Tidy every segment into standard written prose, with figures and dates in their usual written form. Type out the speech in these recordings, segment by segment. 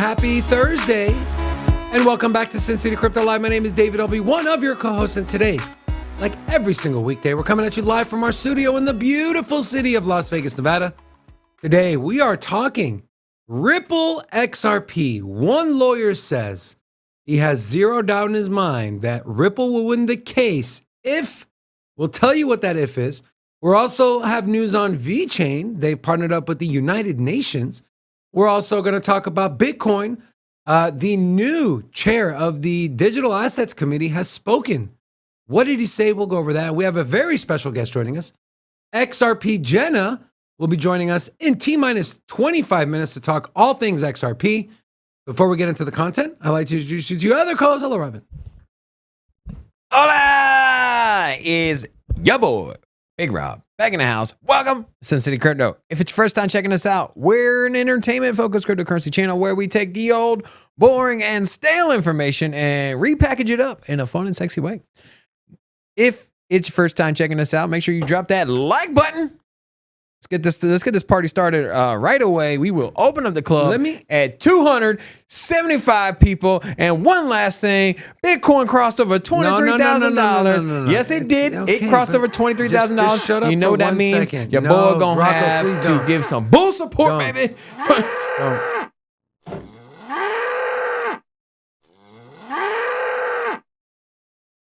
happy Thursday, and welcome back to Sin City Crypto Live. My name is David. I'll be one of your co-hosts, and today, like every single weekday, we're coming at you live from our studio in the beautiful city of Las Vegas, Nevada. Today, we are talking Ripple XRP. One lawyer says he has zero doubt in his mind that Ripple will win the case if, we'll tell you what that if is. We'll also have news on Vechain. They've partnered up with the United Nations. We're also going to talk about Bitcoin. The new chair of the Digital Assets Committee has spoken. What did he say? We'll go over that. We have a very special guest joining us. XRP Jenna will be joining us in T-minus 25 minutes to talk all things XRP. Before we get into the content, I'd like to introduce you to your other co-host. Hello, Robin. Hola! Is your boy, Big Rob, back in the house. Welcome to Sin City Crypto. If it's your first time checking us out, we're an entertainment-focused cryptocurrency channel where we take the old, boring, and stale information and repackage it up in a fun and sexy way. If it's your first time checking us out, make sure you drop that like button. Let's get this party started right away. We will open up the club at 275 people. And one last thing, Bitcoin crossed over $23,000. No. Yes, it did. Okay, it crossed over $23,000. Just shut up. You know for what that one means? second. Your No, boy gonna Rocco, have please to don't. give some bull support, Don't. baby. Don't.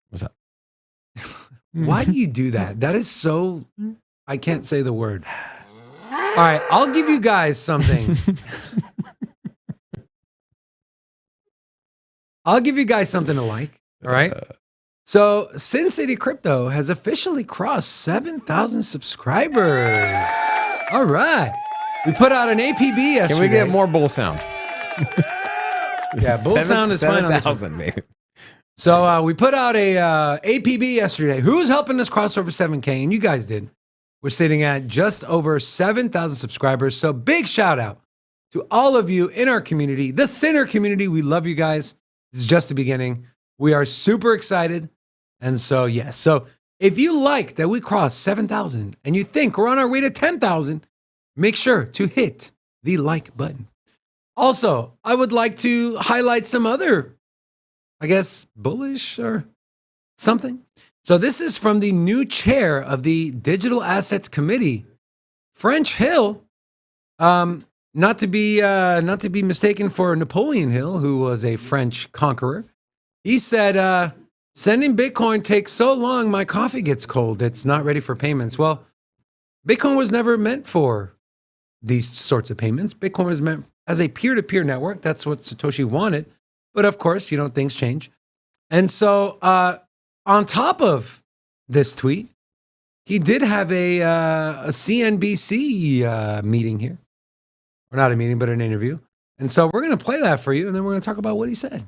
What's up? Why do you do that? That is so... I can't say the word. All right, I'll give you guys something. I'll give you guys something to like, all right? So, Sin City Crypto has officially crossed 7,000 subscribers. All right. We put out an APB yesterday. Can we get more bull sound? Yeah, bull sound is fine on this one. 7,000, baby. So, we put out a APB yesterday. Who's helping us cross over 7K? And you guys did. We're sitting at just over 7,000 subscribers. So big shout out to all of you in our community, the Sinner community. We love you guys. This is just the beginning. We are super excited. And so, yes. So if you like that we crossed 7,000 and you think we're on our way to 10,000, make sure to hit the like button. Also, I would like to highlight some other, I guess, bullish or something. So this is from the new chair of the Digital Assets Committee, French Hill, not to be mistaken for Napoleon Hill, who was a French conqueror. He said, sending Bitcoin takes so long, my coffee gets cold. It's not ready for payments. Well, Bitcoin was never meant for these sorts of payments. Bitcoin was meant as a peer-to-peer network. That's what Satoshi wanted. But of course, things change. And so, on top of this tweet, he did have a CNBC meeting here. Or not a meeting, but an interview. And so we're going to play that for you, and then we're going to talk about what he said.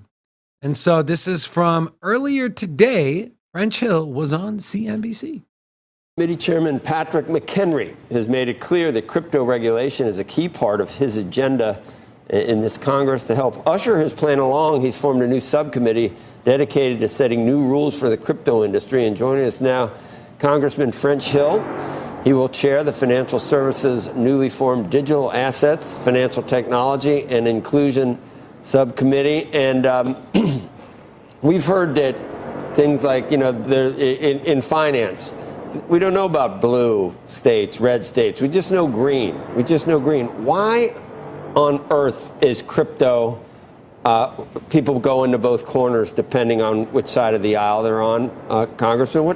And so this is from earlier today. French Hill was on CNBC. Committee Chairman Patrick McHenry has made it clear that crypto regulation is a key part of his agenda in this Congress. To help usher his plan along, he's formed a new subcommittee dedicated to setting new rules for the crypto industry. And joining us now, Congressman French Hill. He will chair the Financial Services newly formed Digital Assets, Financial Technology, and Inclusion Subcommittee. And we've heard that things like, in finance, we don't know about blue states, red states. We just know green. Why on earth is crypto? People go into both corners depending on which side of the aisle they're on. Congressman,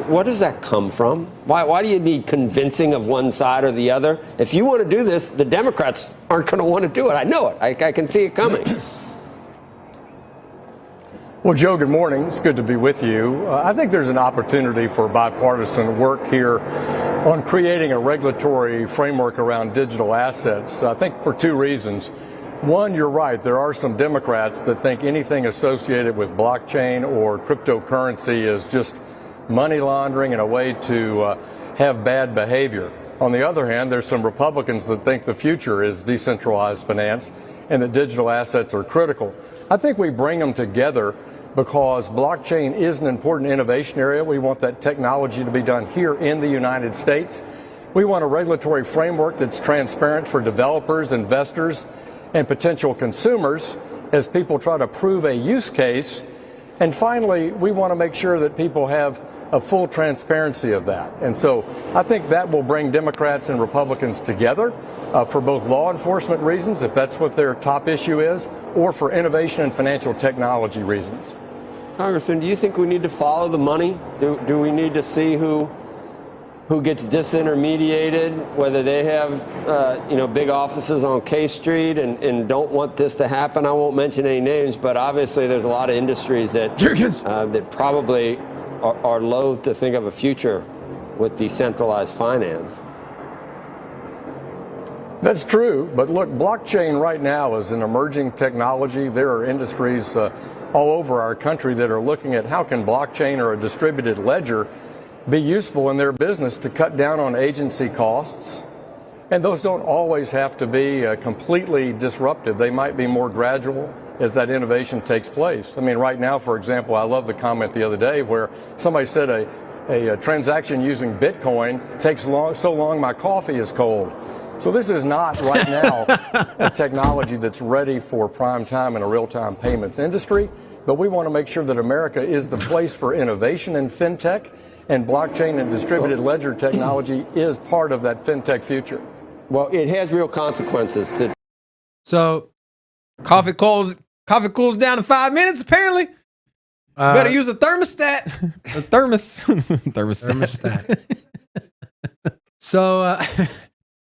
what does that come from? Why do you need convincing of one side or the other? If you want to do this, the Democrats aren't going to want to do it. I know it. I can see it coming. Well, Joe, good morning. It's good to be with you. I think there's an opportunity for bipartisan work here on creating a regulatory framework around digital assets. I think for two reasons. One, you're right. There are some Democrats that think anything associated with blockchain or cryptocurrency is just money laundering and a way to have bad behavior. On the other hand, there's some Republicans that think the future is decentralized finance and that digital assets are critical. I think we bring them together because blockchain is an important innovation area. We want that technology to be done here in the United States. We want a regulatory framework that's transparent for developers, investors, and potential consumers as people try to prove a use case. And finally, we want to make sure that people have a full transparency of that. And so I think that will bring Democrats and Republicans together for both law enforcement reasons, if that's what their top issue is, or for innovation and financial technology reasons. Congressman, do you think we need to follow the money? Do we need to see who gets disintermediated, whether they have big offices on K Street and don't want this to happen? I won't mention any names, but obviously there's a lot of industries that that probably are loath to think of a future with decentralized finance. That's true, but look, blockchain right now is an emerging technology. There are industries all over our country that are looking at how can blockchain or a distributed ledger be useful in their business to cut down on agency costs. And those don't always have to be completely disruptive. They might be more gradual as that innovation takes place. I mean, right now, for example, I love the comment the other day where somebody said a transaction using Bitcoin takes so long my coffee is cold. So this is not right now a technology that's ready for prime time in a real-time payments industry, but we want to make sure that America is the place for innovation in fintech, and blockchain and distributed ledger technology is part of that fintech future. Well, it has real consequences to. So Coffee cools down in 5 minutes, apparently. Better use a thermostat. A thermostat. So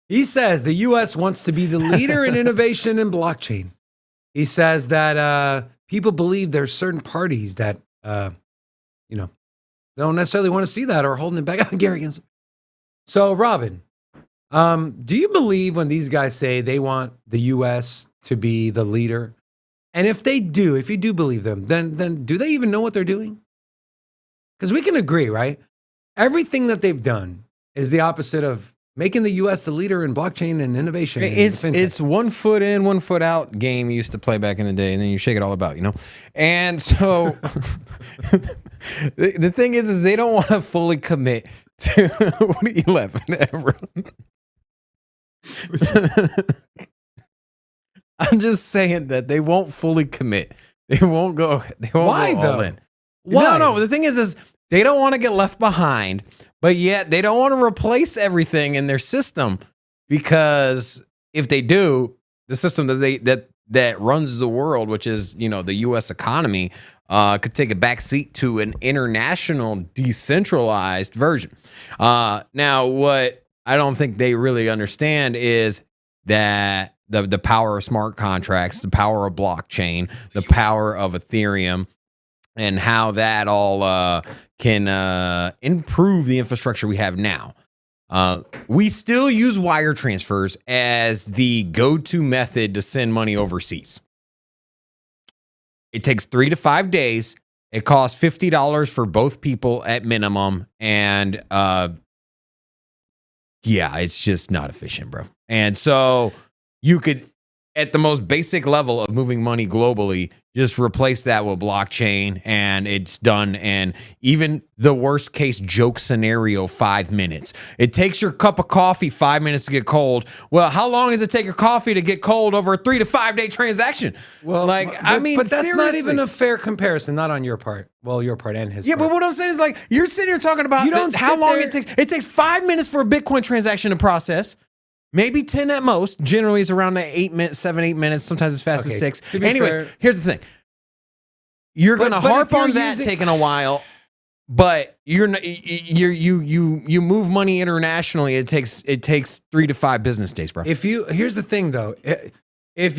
he says the U.S. wants to be the leader in innovation in blockchain. He says that people believe there's certain parties that, don't necessarily want to see that or holding it back. Gary Gensler. So, Robin, do you believe when these guys say they want the U.S. to be the leader? And if you do believe them, then do they even know what they're doing? Because we can agree, right? Everything that they've done is the opposite of making the U.S. the leader in blockchain and innovation. It's 1 foot in, 1 foot out game you used to play back in the day, and then you shake it all about, And so the thing is they don't want to fully commit to what are you laughing at, bro? I'm just saying that they won't fully commit. They won't go. Why go though? all in. Why? No. The thing is they don't want to get left behind, but yet they don't want to replace everything in their system, because if they do, the system that runs the world, which is the U.S. economy, could take a backseat to an international decentralized version. Now, what I don't think they really understand is that the power of smart contracts, the power of blockchain, the power of Ethereum, and how that all can improve the infrastructure we have now. We still use wire transfers as the go-to method to send money overseas. It takes 3 to 5 days. It costs $50 for both people at minimum. And it's just not efficient, bro. And so you could, at the most basic level of moving money globally, just replace that with blockchain and it's done. And even the worst case joke scenario, 5 minutes. It takes your cup of coffee 5 minutes to get cold. Well, how long does it take your coffee to get cold over a 3 to 5 day transaction? Well, but that's seriously. not even a fair comparison. Not on your part. Well, your part and his Yeah, part. but what I'm saying is, you're sitting here talking about how long it takes. It takes 5 minutes for a Bitcoin transaction to process. Maybe 10 at most. Generally, it's around 8 minutes, 7-8 minutes. Sometimes as fast as 6. Anyways, here's the thing. You're going to harp on that taking a while, but you move money internationally. It takes 3 to 5 business days, bro. Here's the thing though. If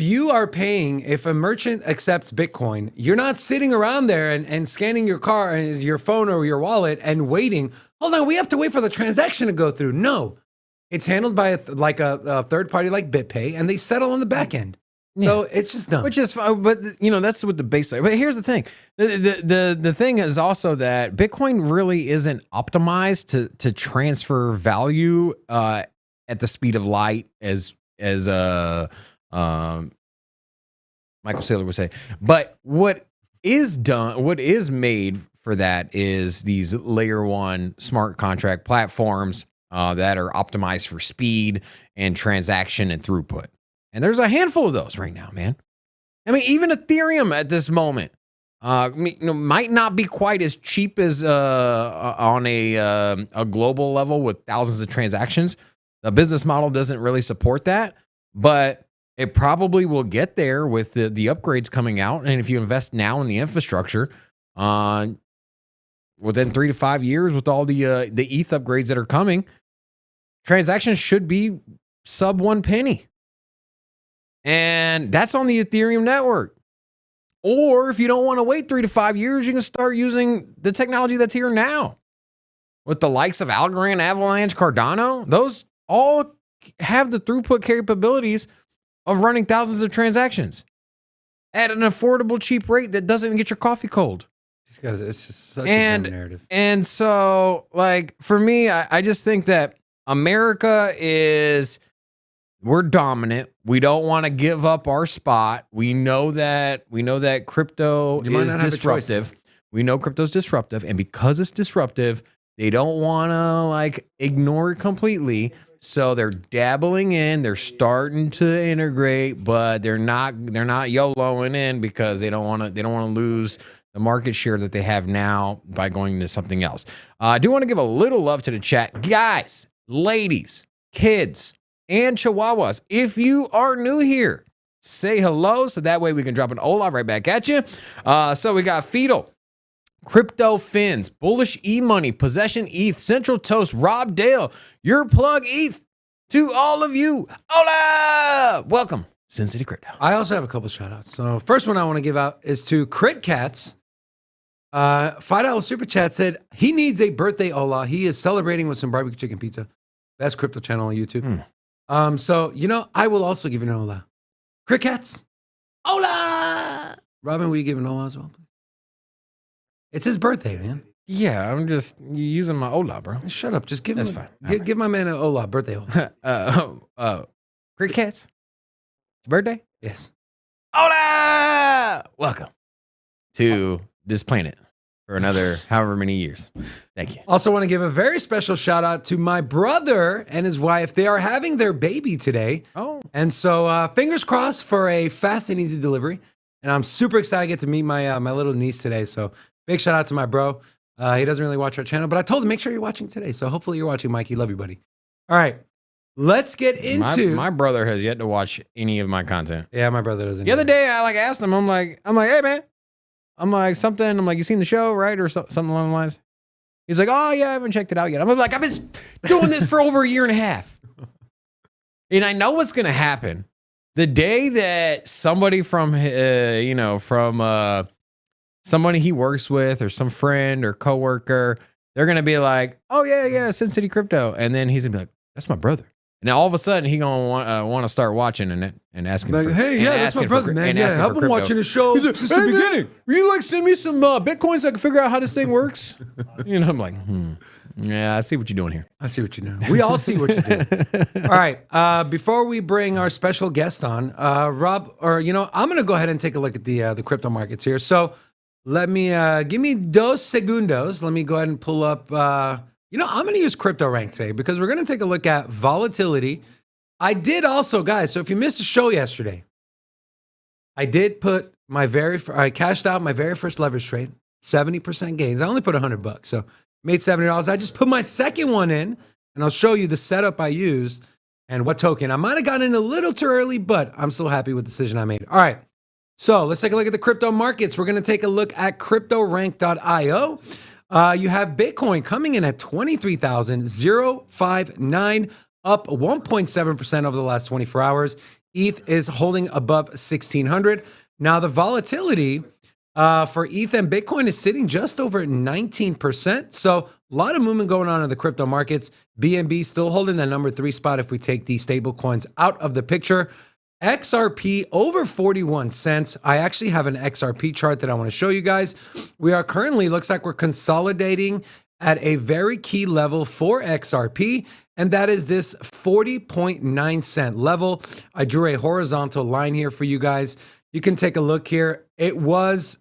a merchant accepts Bitcoin, you're not sitting around there and scanning your car and your phone or your wallet and waiting. Hold on, we have to wait for the transaction to go through. No. It's handled by a third party like BitPay, and they settle on the back end. So it's just done. Which is fine, but that's what the base. But here's the thing: the thing is also that Bitcoin really isn't optimized to transfer value at the speed of light, as Michael Saylor would say. But what is made for that is these layer 1 smart contract platforms that are optimized for speed and transaction and throughput. And there's a handful of those right now, man. I mean, even Ethereum at this moment might not be quite as cheap as on a global level with thousands of transactions. The business model doesn't really support that, but it probably will get there with the upgrades coming out. And if you invest now in the infrastructure, within 3 to 5 years, with all the ETH upgrades that are coming, transactions should be sub 1 penny. And that's on the Ethereum network. Or if you don't want to wait 3 to 5 years, you can start using the technology that's here now. With the likes of Algorand, Avalanche, Cardano, those all have the throughput capabilities of running thousands of transactions at an affordable, cheap rate that doesn't even get your coffee cold. These guys, it's just such a dumb narrative. And so, like, for me, I just think that America we're dominant. We don't want to give up our spot. We know that crypto is disruptive. We know crypto's disruptive. And because it's disruptive, they don't want to like ignore it completely. So they're dabbling in, they're starting to integrate, but they're not YOLOing in because they don't want to lose the market share that they have now by going into something else. I do want to give a little love to the chat. Guys, ladies, kids, and chihuahuas, if you are new here, say hello so that way we can drop an hola right back at you. So we got Fetal, Crypto Fins, Bullish E-Money, Possession ETH, Central Toast, Rob Dale, Your Plug ETH, to all of you. Hola! Welcome, Sin City Crypto. I also have a couple shout outs. So first one I want to give out is to Crit Cats. $5 super chat said he needs a birthday hola. He is celebrating with some barbecue chicken pizza. Best crypto channel on YouTube. So, I will also give you an hola. Crit Cats, hola! Robin, will you give an hola as well, please? It's his birthday, man. Yeah, I'm just using my hola, bro. Shut up. Just give That's him fine. Give my man an hola, birthday hola. Crit Cats, birthday? Yes. Hola! Welcome to this planet for another however many years. Thank you. Also want to give a very special shout out to my brother and his wife. They are having their baby today. Oh. And so fingers crossed for a fast and easy delivery. And I'm super excited to get to meet my little niece today. So big shout out to my bro. He doesn't really watch our channel, but I told him, make sure you're watching today. So hopefully you're watching, Mikey. Love you, buddy. All right. Let's get into... My brother has yet to watch any of my content. Yeah, my brother doesn't. The other day, I asked him, I'm like, hey, man. You seen the show, right? Or something along the lines. He's like, oh, yeah, I haven't checked it out yet. I'm like, I've been doing this for over a year and a half. And I know what's going to happen. The day that somebody from somebody he works with or some friend or coworker, they're going to be like, oh, yeah, Sin City Crypto. And then he's going to be like, that's my brother. And now all of a sudden, he's going to want to start watching and asking like, for... Hey, yeah, that's my brother, man. Yeah, I've been watching the show since the beginning. Will you send me some Bitcoin so I can figure out how this thing works? I'm like, yeah, I see what you're doing here. I see what you're doing. We all see what you're doing. All right. Before we bring our special guest on, Rob, I'm going to go ahead and take a look at the crypto markets here. So let me, give me 2 segundos. Let me go ahead and pull up, I'm going to use CryptoRank today because we're going to take a look at volatility. I did also, guys, so if you missed the show yesterday, I did put I cashed out my very first leverage trade, 70% gains. I only put $100, so made $70. I just put my second one in, and I'll show you the setup I used and what token. I might have gotten in a little too early, but I'm still happy with the decision I made. All right, so let's take a look at the crypto markets. We're going to take a look at CryptoRank.io. You have Bitcoin coming in at 23,059, up 1.7% over the last 24 hours. ETH is holding above 1,600. Now, the volatility for ETH and Bitcoin is sitting just over 19%. So a lot of movement going on in the crypto markets. BNB still holding the number 3 spot if we take the stable coins out of the picture. XRP over 41 cents. I actually have an XRP chart that I want to show you guys. We are currently, looks like we're consolidating at a very key level for XRP, and that is this 40.9 cent level. I drew a horizontal line here for you guys. You can take a look here. It was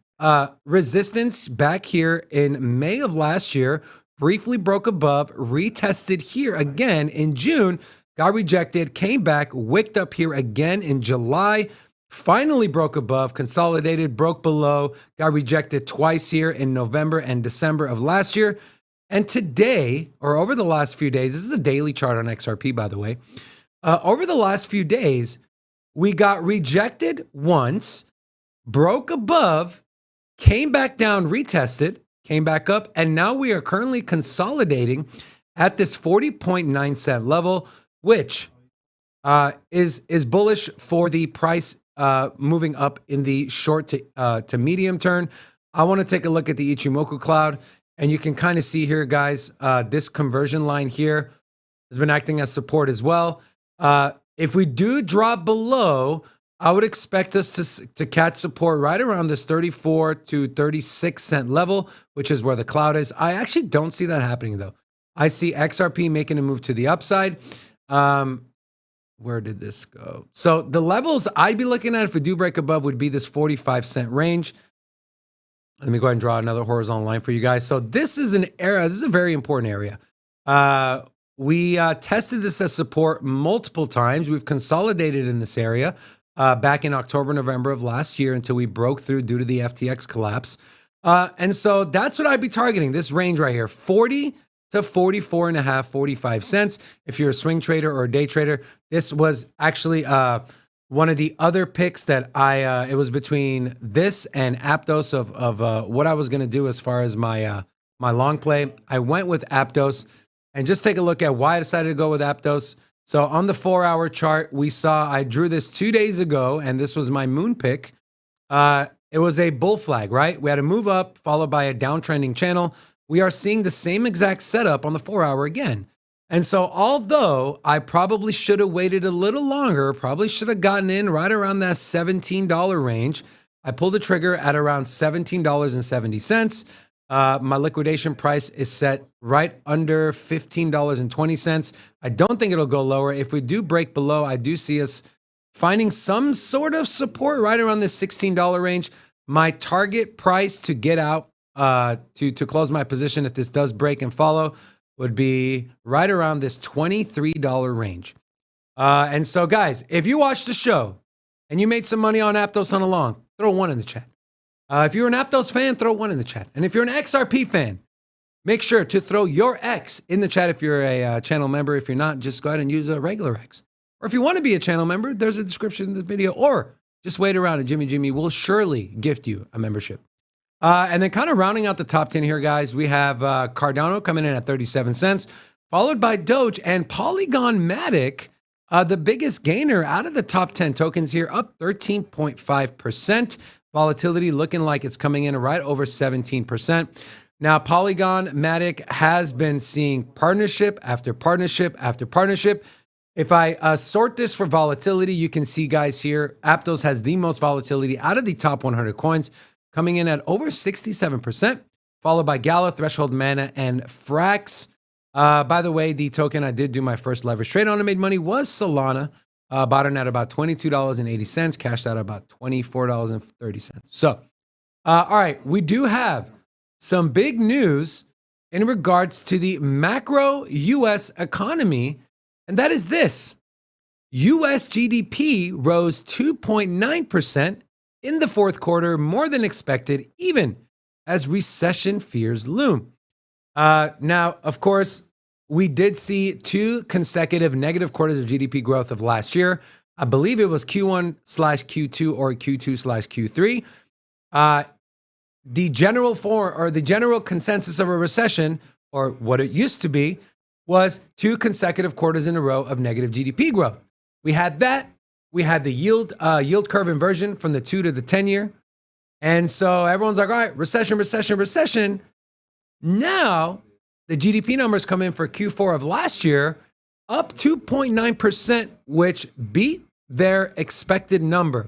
resistance back here in May of last year, briefly broke above, retested here again in June, got rejected, came back, wicked up here again in July, finally broke above, consolidated, broke below, got rejected twice here in November and December of last year. And today, or over the last few days, this is a daily chart on XRP, by the way. Over the last few days, we got rejected once, broke above, came back down, retested, came back up, and now we are currently consolidating at this 40.9 cent level, which is bullish for the price moving up in the short to medium term. I want to take a look at the Ichimoku cloud, and you can kind of see here, guys, this conversion line here has been acting as support as well. If we do drop below, I would expect us to catch support right around this 34 to 36 cent level, which is where the cloud is. I actually don't see that happening, though. I see XRP making a move to the upside. Where did this go? So the levels I'd be looking at if we do break above would be this 45 cent range. Let me go ahead and draw another horizontal line for you guys. So this is an area. This is a very important area. We tested this as support multiple times. We've consolidated in this area back in October, November of last year until we broke through due to the FTX collapse. And so that's what I'd be targeting, this range right here, 40 to 44.5, 45 cents. If you're a swing trader or a day trader, this was actually one of the other picks that it was between this and Aptos of what I was going to do as far as my long play. I went with Aptos, and just take a look at why I decided to go with Aptos. So on the 4-hour chart, we saw, I drew this 2 days ago, and this was my moon pick. It was a bull flag, right? We had a move up followed by a downtrending channel. We are seeing the same exact setup on the 4-hour again. And so although I probably should have waited a little longer, probably should have gotten in right around that $17 range, I pulled the trigger at around $17.70. My liquidation price is set right under $15.20. I don't think it'll go lower. If we do break below, I do see us finding some sort of support right around this $16 range. My target price to get out, to close my position if this does break and follow, would be right around this $23 range. And so, guys, if you watched the show and you made some money on Aptos on a long, throw 1 in the chat. If you're an Aptos fan, throw 1 in the chat. And if you're an XRP fan, make sure to throw your X in the chat if you're a channel member. If you're not, just go ahead and use a regular X. Or if you want to be a channel member, there's a description in the video. Or just wait around and Jimmy will surely gift you a membership. And then kind of rounding out the top 10 here, guys, we have Cardano coming in at 37 cents, followed by Doge and Polygon Matic, the biggest gainer out of the top 10 tokens here, up 13.5%. Volatility looking like it's coming in right over 17%. Now, Polygon Matic has been seeing partnership after partnership after partnership. If I sort this for volatility, you can see, guys, here, Aptos has the most volatility out of the top 100 coins, coming in at over 67%, followed by Gala, Threshold Mana, and Frax. By the way, the token I did do my first leverage trade on and made money was Solana. Bought it at about $22.80, cashed out about $24.30. So, all right, we do have some big news in regards to the macro U.S. economy, and that is this. U.S. GDP rose 2.9% in the fourth quarter, more than expected, even as recession fears loom. Now, of course, we did see 2 consecutive negative quarters of GDP growth of last year. I believe it was Q1/Q2 or Q2/Q3. The general consensus of a recession, or what it used to be, was 2 consecutive quarters in a row of negative GDP growth. We had that. We had the yield curve inversion from the 2 to the 10-year. And so everyone's like, all right, recession. Now, the GDP numbers come in for Q4 of last year, up 2.9%, which beat their expected number.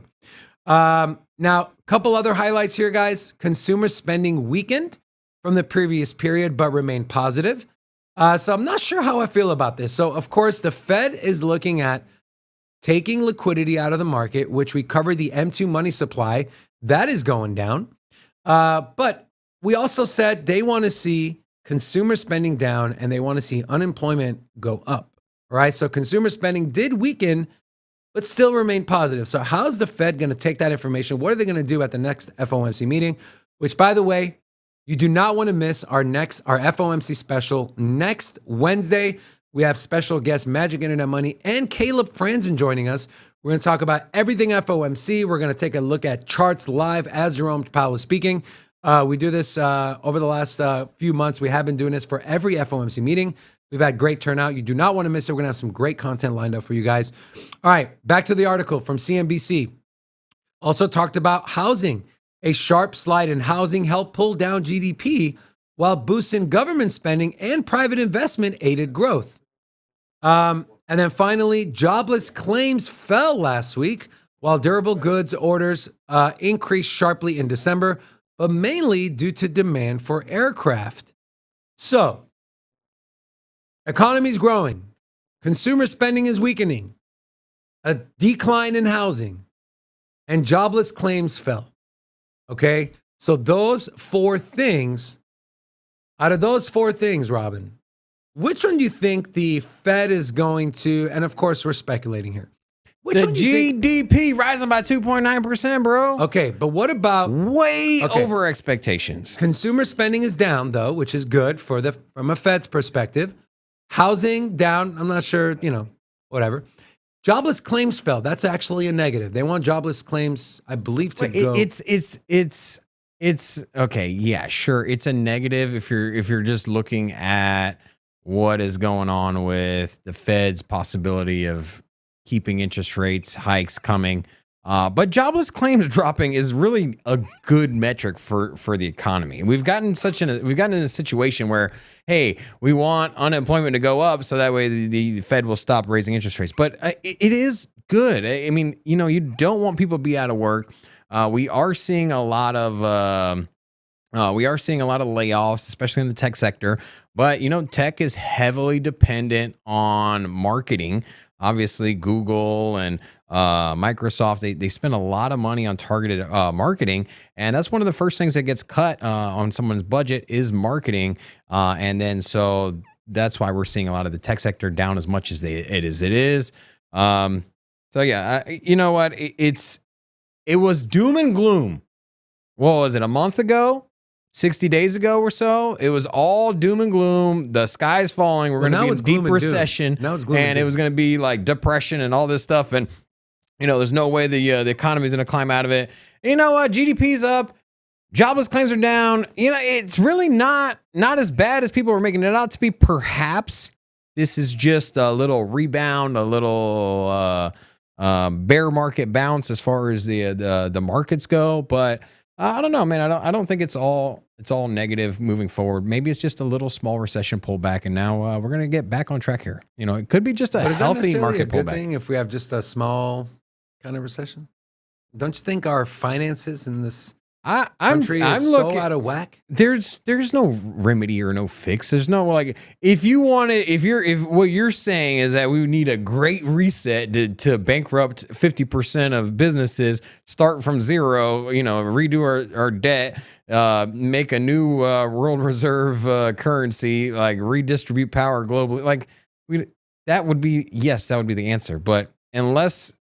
Now, a couple other highlights here, guys. Consumer spending weakened from the previous period, but remained positive. So I'm not sure how I feel about this. So, of course, the Fed is looking at taking liquidity out of the market, which we covered the M2 money supply. That is going down. But we also said they want to see consumer spending down and they want to see unemployment go up, All right. So consumer spending did weaken, but still remain positive. So how's the Fed going to take that information? What are they going to do at the next FOMC meeting? Which, by the way, you do not want to miss our FOMC special next Wednesday. We have special guest Magic Internet Money and Caleb Franzen joining us. We're going to talk about everything FOMC. We're going to take a look at charts live as Jerome Powell is speaking. We do this over the last few months. We have been doing this for every FOMC meeting. We've had great turnout. You do not want to miss it. We're going to have some great content lined up for you guys. All right, back to the article from CNBC. Also talked about housing. A sharp slide in housing helped pull down GDP while boosting government spending and private investment aided growth. And then finally, jobless claims fell last week while durable goods orders increased sharply in December, but mainly due to demand for aircraft. So, economy's growing, consumer spending is weakening, a decline in housing, and jobless claims fell. Okay, so those four things, out of those four things, Robin, which one do you think the Fed is going to, and of course we're speculating here. Which the one do you think, GDP rising by 2.9%, bro. okay, but what about Way over expectations. consumer spending is down though, which is good from a Fed's perspective. Housing down, I'm not sure, whatever. Jobless claims fell. That's actually a negative. They want jobless claims, I believe, to go. It's okay. Yeah, sure. It's a negative if you're just looking at what is going on with the Fed's possibility of keeping interest rates hikes coming. But jobless claims dropping is really a good metric for the economy. We've gotten in a situation where, hey, we want unemployment to go up so that way the Fed will stop raising interest rates. But it is good. I mean, you don't want people to be out of work. We are seeing a lot of layoffs, especially in the tech sector. But tech is heavily dependent on marketing. Obviously, Google and Microsoft, they spend a lot of money on targeted marketing, and that's one of the first things that gets cut on someone's budget is marketing. And then so that's why we're seeing a lot of the tech sector down as much as it is. So yeah, you know what? It was doom and gloom. What was it? A month ago? 60 days ago or so, it was all doom and gloom. The sky's falling. We're going to be in deep recession. Now it's gloom and it was going to be like depression and all this stuff. And, there's no way the economy is going to climb out of it. And you know what? GDP's up. Jobless claims are down. It's really not as bad as people were making it out to be. Perhaps this is just a little rebound, a little bear market bounce as far as the markets go. But I don't know, man. I don't think it's all negative moving forward. Maybe it's just a little small recession pullback, and now we're gonna get back on track here. It could be just a healthy market pullback. Good pullback. thing if we have just a small kind of recession. Don't you think our finances in this country is so out of whack? There's no remedy or no fix. There's no if what you're saying is that we need a great reset to bankrupt 50% of businesses, start from zero, redo our debt, make a new world reserve currency, redistribute power globally. That would be the answer. But unless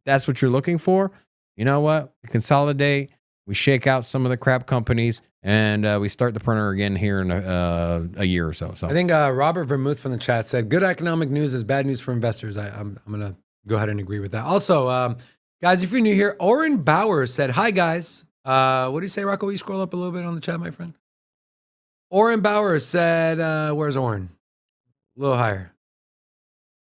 that's what you're looking for, you know what? We consolidate. We shake out some of the crap companies, and we start the printer again here in a year or so. So I think Robert Vermouth from the chat said, good economic news is bad news for investors. I'm going to go ahead and agree with that. Also, guys, if you're new here, Oren Bauer said, hi, guys. What do you say, Rocco? Will you scroll up a little bit on the chat, my friend? Oren Bauer said, where's Oren? A little higher.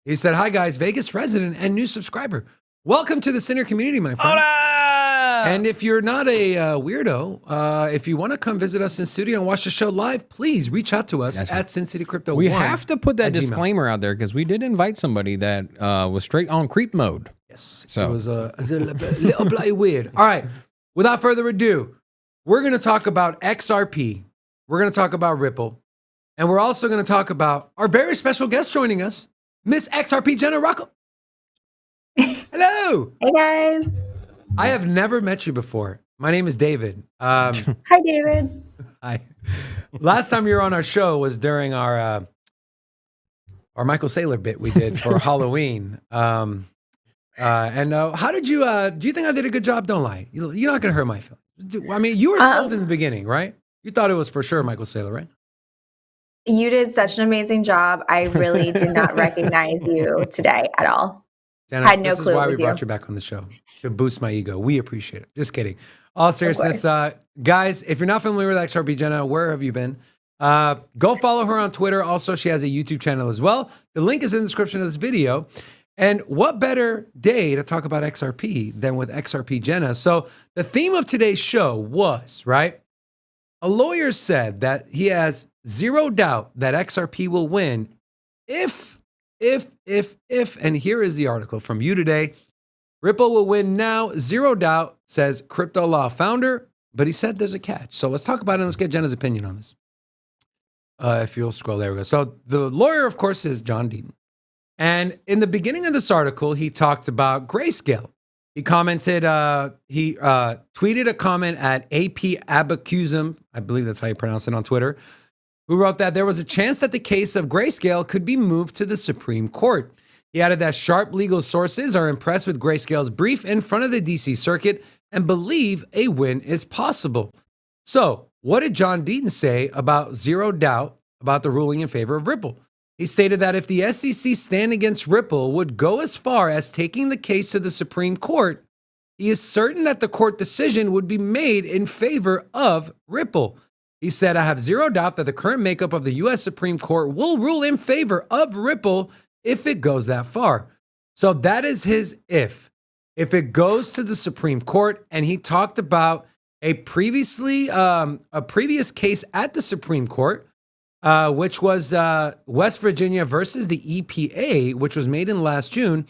He said, hi, guys, Vegas resident and new subscriber. Welcome to the Sinner community, my friend. Hola! And if you're not a weirdo, if you want to come visit us in studio and watch the show live, please reach out to us at Sin City Crypto. We have to put that disclaimer out there because we did invite somebody that was straight on creep mode. Yes. So it was a little bloody weird. All right. Without further ado, we're going to talk about XRP. We're going to talk about Ripple. And we're also going to talk about our very special guest joining us, Miss XRP Jenna Rocco. Hello. Hey, guys. I have never met you before. My name is David. Hi, David. Hi. Last time you were on our show was during our our Michael Saylor bit we did for Halloween. How did you, do you think I did a good job? Don't lie. You're not going to hurt my feelings. I mean, you were sold in the beginning, right? You thought it was for sure Michael Saylor, right? You did such an amazing job. I really did not recognize you today at all. Jenna, Had no this clue is why it we was brought you. you back on the show, to boost my ego. We appreciate it. Just kidding. All seriousness, guys, if you're not familiar with XRP Jenna, where have you been? Go follow her on Twitter. Also, she has a YouTube channel as well. The link is in the description of this video. And what better day to talk about XRP than with XRP Jenna? So the theme of today's show was, right? A lawyer said that he has zero doubt that XRP will win if, and here is the article from You Today. Ripple will win now, zero doubt, says crypto law founder, but he said there's a catch. So let's talk about it and let's get Jenna's opinion on this. If you'll scroll, there we go. So the lawyer, of course, is John Deaton. And in the beginning of this article, he talked about Grayscale. He commented, he tweeted a comment at AP Abacusum, I believe that's how you pronounce it on Twitter, who wrote that there was a chance that the case of Grayscale could be moved to the Supreme Court. He added that sharp legal sources are impressed with Grayscale's brief in front of the DC Circuit and believe a win is possible. So, what did John Deaton say about zero doubt about the ruling in favor of Ripple? He stated that if the SEC stand against Ripple would go as far as taking the case to the Supreme Court, he is certain that the court decision would be made in favor of Ripple. He said, I have zero doubt that the current makeup of the U.S. Supreme Court will rule in favor of Ripple if it goes that far. So that is his if. If it goes to the Supreme Court, and he talked about a previous case at the Supreme Court, which was West Virginia versus the EPA, which was made in last June,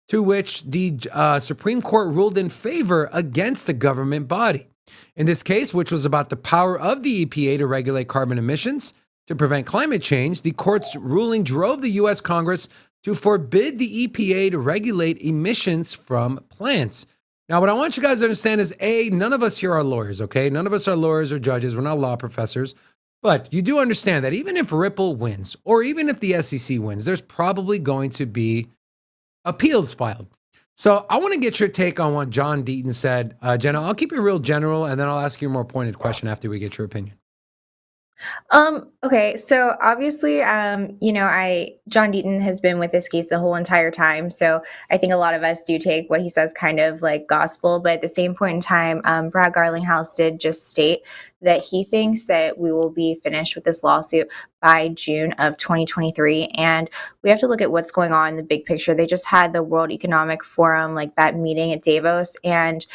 to which the Supreme Court ruled in favor against the government body. In this case, which was about the power of the EPA to regulate carbon emissions to prevent climate change, the court's ruling drove the U.S. Congress to forbid the EPA to regulate emissions from plants. Now, what I want you guys to understand is, A, none of us here are lawyers, okay? None of us are lawyers or judges. We're not law professors. But you do understand that even if Ripple wins, or even if the SEC wins, there's probably going to be appeals filed. So I want to get your take on what John Deaton said. Jenna, I'll keep it real general, and then I'll ask you a more pointed question after we get your opinion. Okay, so obviously, John Deaton has been with this case the whole entire time. So I think a lot of us do take what he says kind of like gospel, but at the same point in time, Brad Garlinghouse did just state that he thinks that we will be finished with this lawsuit by June of 2023. And we have to look at what's going on in the big picture. They just had the World Economic Forum, like that meeting at Davos, and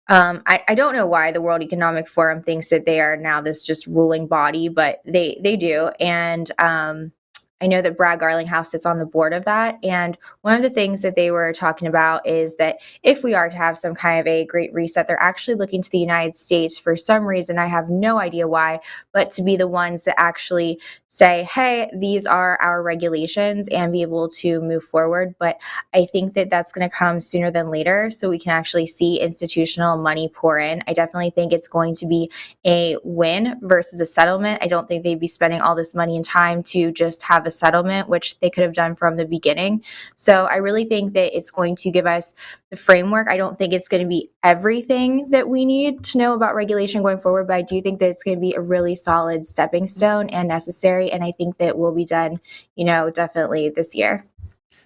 I don't know why the World Economic Forum thinks that they are now this just ruling body, but they do. And I know that Brad Garlinghouse sits on the board of that. And one of the things that they were talking about is that if we are to have some kind of a great reset, they're actually looking to the United States for some reason. I have no idea why, but to be the ones that actually say, hey, these are our regulations and be able to move forward. But I think that that's going to come sooner than later so we can actually see institutional money pour in. I definitely think it's going to be a win versus a settlement. I don't think they'd be spending all this money and time to just have a settlement, which they could have done from the beginning. So I really think that it's going to give us the framework. I don't think it's going to be everything that we need to know about regulation going forward, but I do think that it's going to be a really solid stepping stone and necessary. And I think that will be done, definitely this year.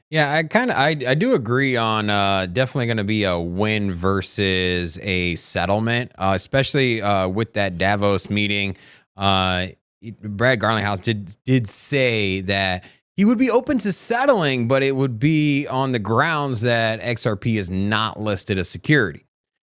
Yeah, I do agree on definitely going to be a win versus a settlement, especially with that Davos meeting. Brad Garlinghouse did say that he would be open to settling, but it would be on the grounds that XRP is not listed as security.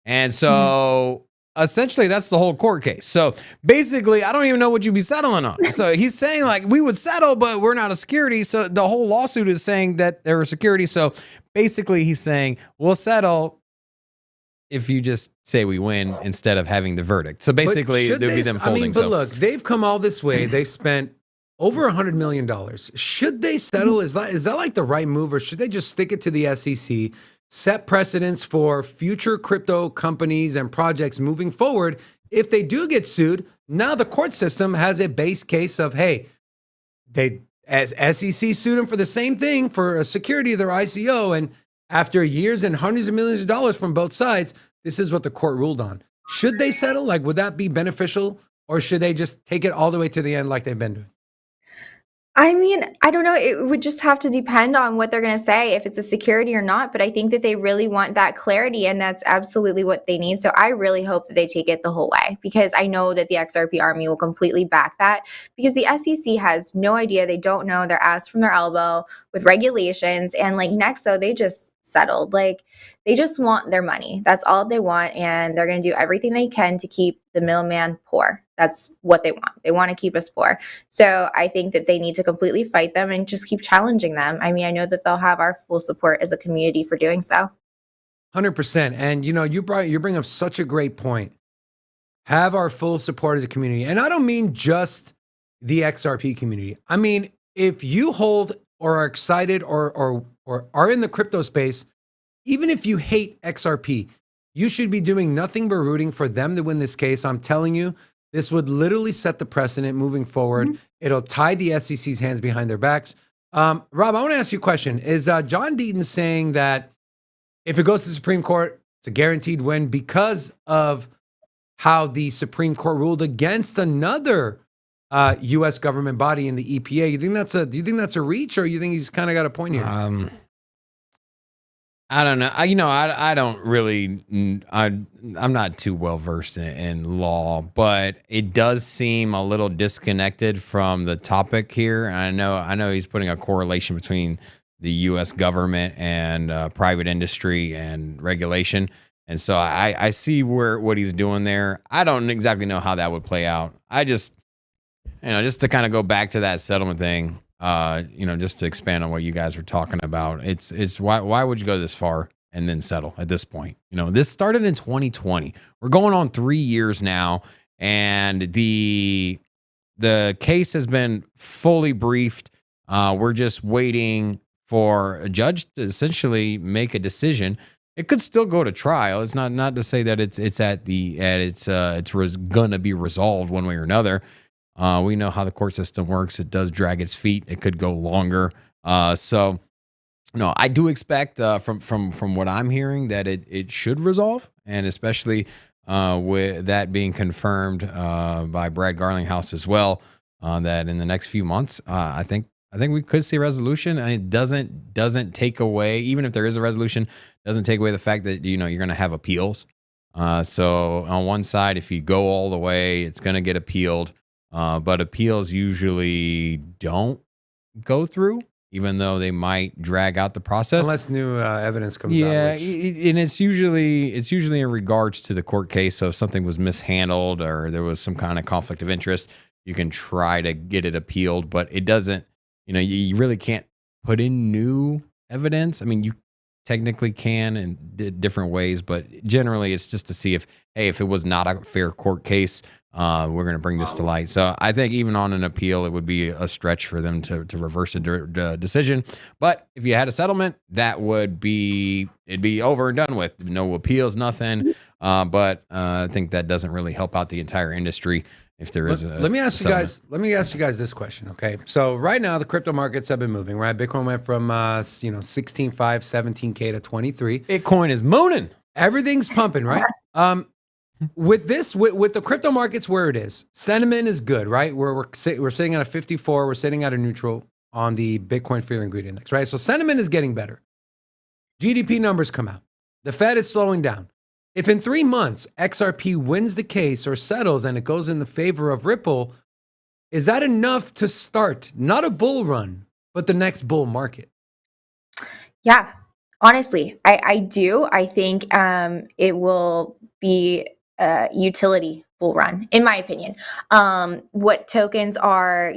And so essentially that's the whole court case. So basically, I don't even know what you'd be settling on. So he's saying like we would settle, but we're not a security. So the whole lawsuit is saying that they're a security. So basically he's saying we'll settle if you just say we win instead of having the verdict. So basically there'd be them folding. But look, they've come all this way. They've spent over $100 million. Should they settle? Is that like the right move, or should they just stick it to the SEC, set precedents for future crypto companies and projects moving forward? If they do get sued, now the court system has a base case of, hey, As SEC sued them for the same thing for a security of their ICO. And after years and hundreds of millions of dollars from both sides, this is what the court ruled on. Should they settle? Like, would that be beneficial? Or should they just take it all the way to the end like they've been doing? I mean, I don't know. It would just have to depend on what they're going to say, if it's a security or not. But I think that they really want that clarity, and that's absolutely what they need. So I really hope that they take it the whole way, because I know that the XRP army will completely back that, because the SEC has no idea. They don't know. They're asked from their elbow with regulations. And like Nexo, they just settled. Like, they just want their money. That's all they want. And they're going to do everything they can to keep the middleman poor. That's what they want. They want to keep us poor. So I think that they need to completely fight them and just keep challenging them. I mean, I know that they'll have our full support as a community for doing so. 100%. And you bring up such a great point. Have our full support as a community. And I don't mean just the XRP community. I mean, if you hold or are excited or are in the crypto space, even if you hate XRP, you should be doing nothing but rooting for them to win this case. I'm telling you, this would literally set the precedent moving forward. Mm-hmm. It'll tie the SEC's hands behind their backs. Rob, I want to ask you a question. Is John Deaton saying that if it goes to the Supreme Court, it's a guaranteed win because of how the Supreme Court ruled against another U.S. government body in the EPA? Do you think that's a reach, or you think he's kind of got a point here? I don't know. I don't really. I'm not too well versed in law, but it does seem a little disconnected from the topic here. And I know he's putting a correlation between the U.S. government and private industry and regulation. And so I see what he's doing there. I don't exactly know how that would play out. I just to kind of go back to that settlement thing. Just to expand on what you guys were talking about, it's why would you go this far and then settle at this point? This started in 2020. We're going on 3 years now, and the case has been fully briefed. We're just waiting for a judge to essentially make a decision. It could still go to trial. It's not to say that it's gonna be resolved one way or another. We know how the court system works. It does drag its feet. It could go longer. So I do expect from what I'm hearing that it should resolve, and especially with that being confirmed by Brad Garlinghouse as well, that in the next few months, I think we could see a resolution. And it doesn't take away, even if there is a resolution, doesn't take away the fact that you're going to have appeals. So on one side, if you go all the way, it's going to get appealed. But appeals usually don't go through, even though they might drag out the process unless new evidence comes out. Yeah, and it's usually in regards to the court case. So if something was mishandled or there was some kind of conflict of interest, you can try to get it appealed. But it doesn't. You really can't put in new evidence. I mean, you technically can in different ways, but generally it's just to see if it was not a fair court case. We're going to bring this to light. So I think even on an appeal, it would be a stretch for them to reverse a decision. But if you had a settlement, it'd be over and done with. No appeals, nothing. But I think that doesn't really help out the entire industry if there is a Let me ask you guys this question, okay? So right now the crypto markets have been moving, right? Bitcoin went from 16.5, 17K to 23. Bitcoin is mooning. Everything's pumping, right? With the crypto markets where it is, sentiment is good, right? We're sitting at a 54, we're sitting at a neutral on the Bitcoin Fear and Greed Index, right? So sentiment is getting better. GDP numbers come out. The Fed is slowing down. If in 3 months XRP wins the case or settles and it goes in the favor of Ripple, is that enough to start not a bull run, but the next bull market? Yeah, Honestly, I do. I think it will be a utility bull run, in my opinion. What tokens are,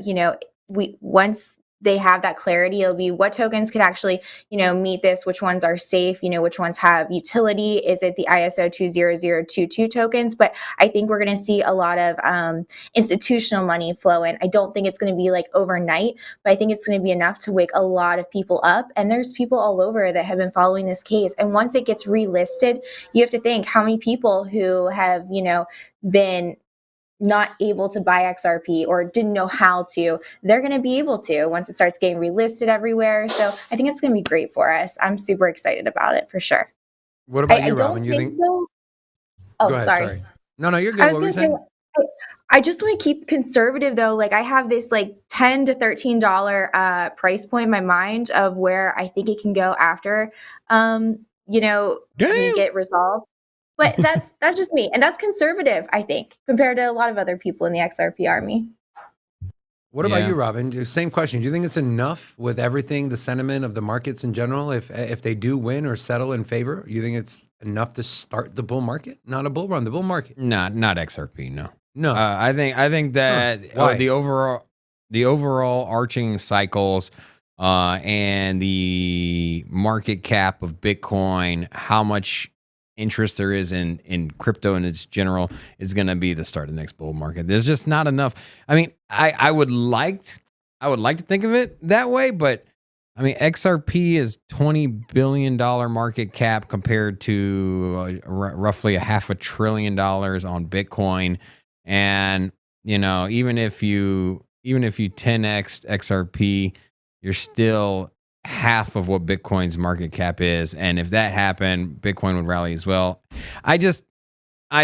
once they have that clarity, it'll be what tokens could actually, meet this, which ones are safe, which ones have utility. Is it the ISO 20022 tokens? But I think we're going to see a lot of institutional money flow in. I don't think it's going to be like overnight, but I think it's going to be enough to wake a lot of people up. And there's people all over that have been following this case. And once it gets relisted, you have to think how many people who have, been not able to buy XRP or didn't know how to, they're going to be able to once it starts getting relisted everywhere. So I think it's going to be great for us. I'm super excited about it for sure. What about you, I don't Robin? You think? though. Oh, Go ahead. sorry. No, you're good. I was What were you going to saying? say, I just want to keep conservative though. Like I have this like $10 to $13 price point in my mind of where I think it can go after, we get resolved. But that's just me, and that's conservative, I think, compared to a lot of other people in the XRP army. What about you, Robin? Same question. Do you think it's enough with everything, the sentiment of the markets in general? If they do win or settle in favor, you think it's enough to start the bull market? Not a bull run, the bull market. Not XRP. No. I think that the overall arching cycles and the market cap of Bitcoin, how much interest there is in crypto in its general, is going to be the start of the next bull market. There's just not enough. I mean, I would like to think of it that way, but I mean, XRP is $20 billion market cap compared to roughly $500 billion on Bitcoin. And, even if you 10x XRP, you're still half of what Bitcoin's market cap is. And if that happened, Bitcoin would rally as well. I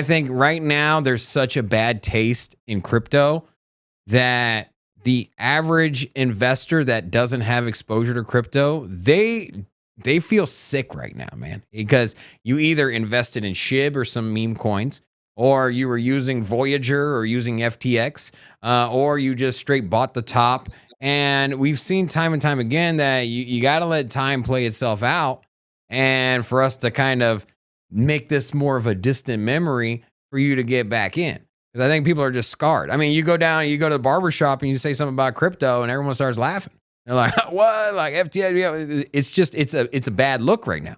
think right now there's such a bad taste in crypto that the average investor that doesn't have exposure to crypto, they feel sick right now, man, because you either invested in SHIB or some meme coins, or you were using Voyager or using FTX, or you just straight bought the top. And we've seen time and time again that you got to let time play itself out, and for us to kind of make this more of a distant memory for you to get back in. Because I think people are just scarred. I mean, you go to the barbershop and you say something about crypto and everyone starts laughing. They're like, what? Like FTX? It's a bad look right now.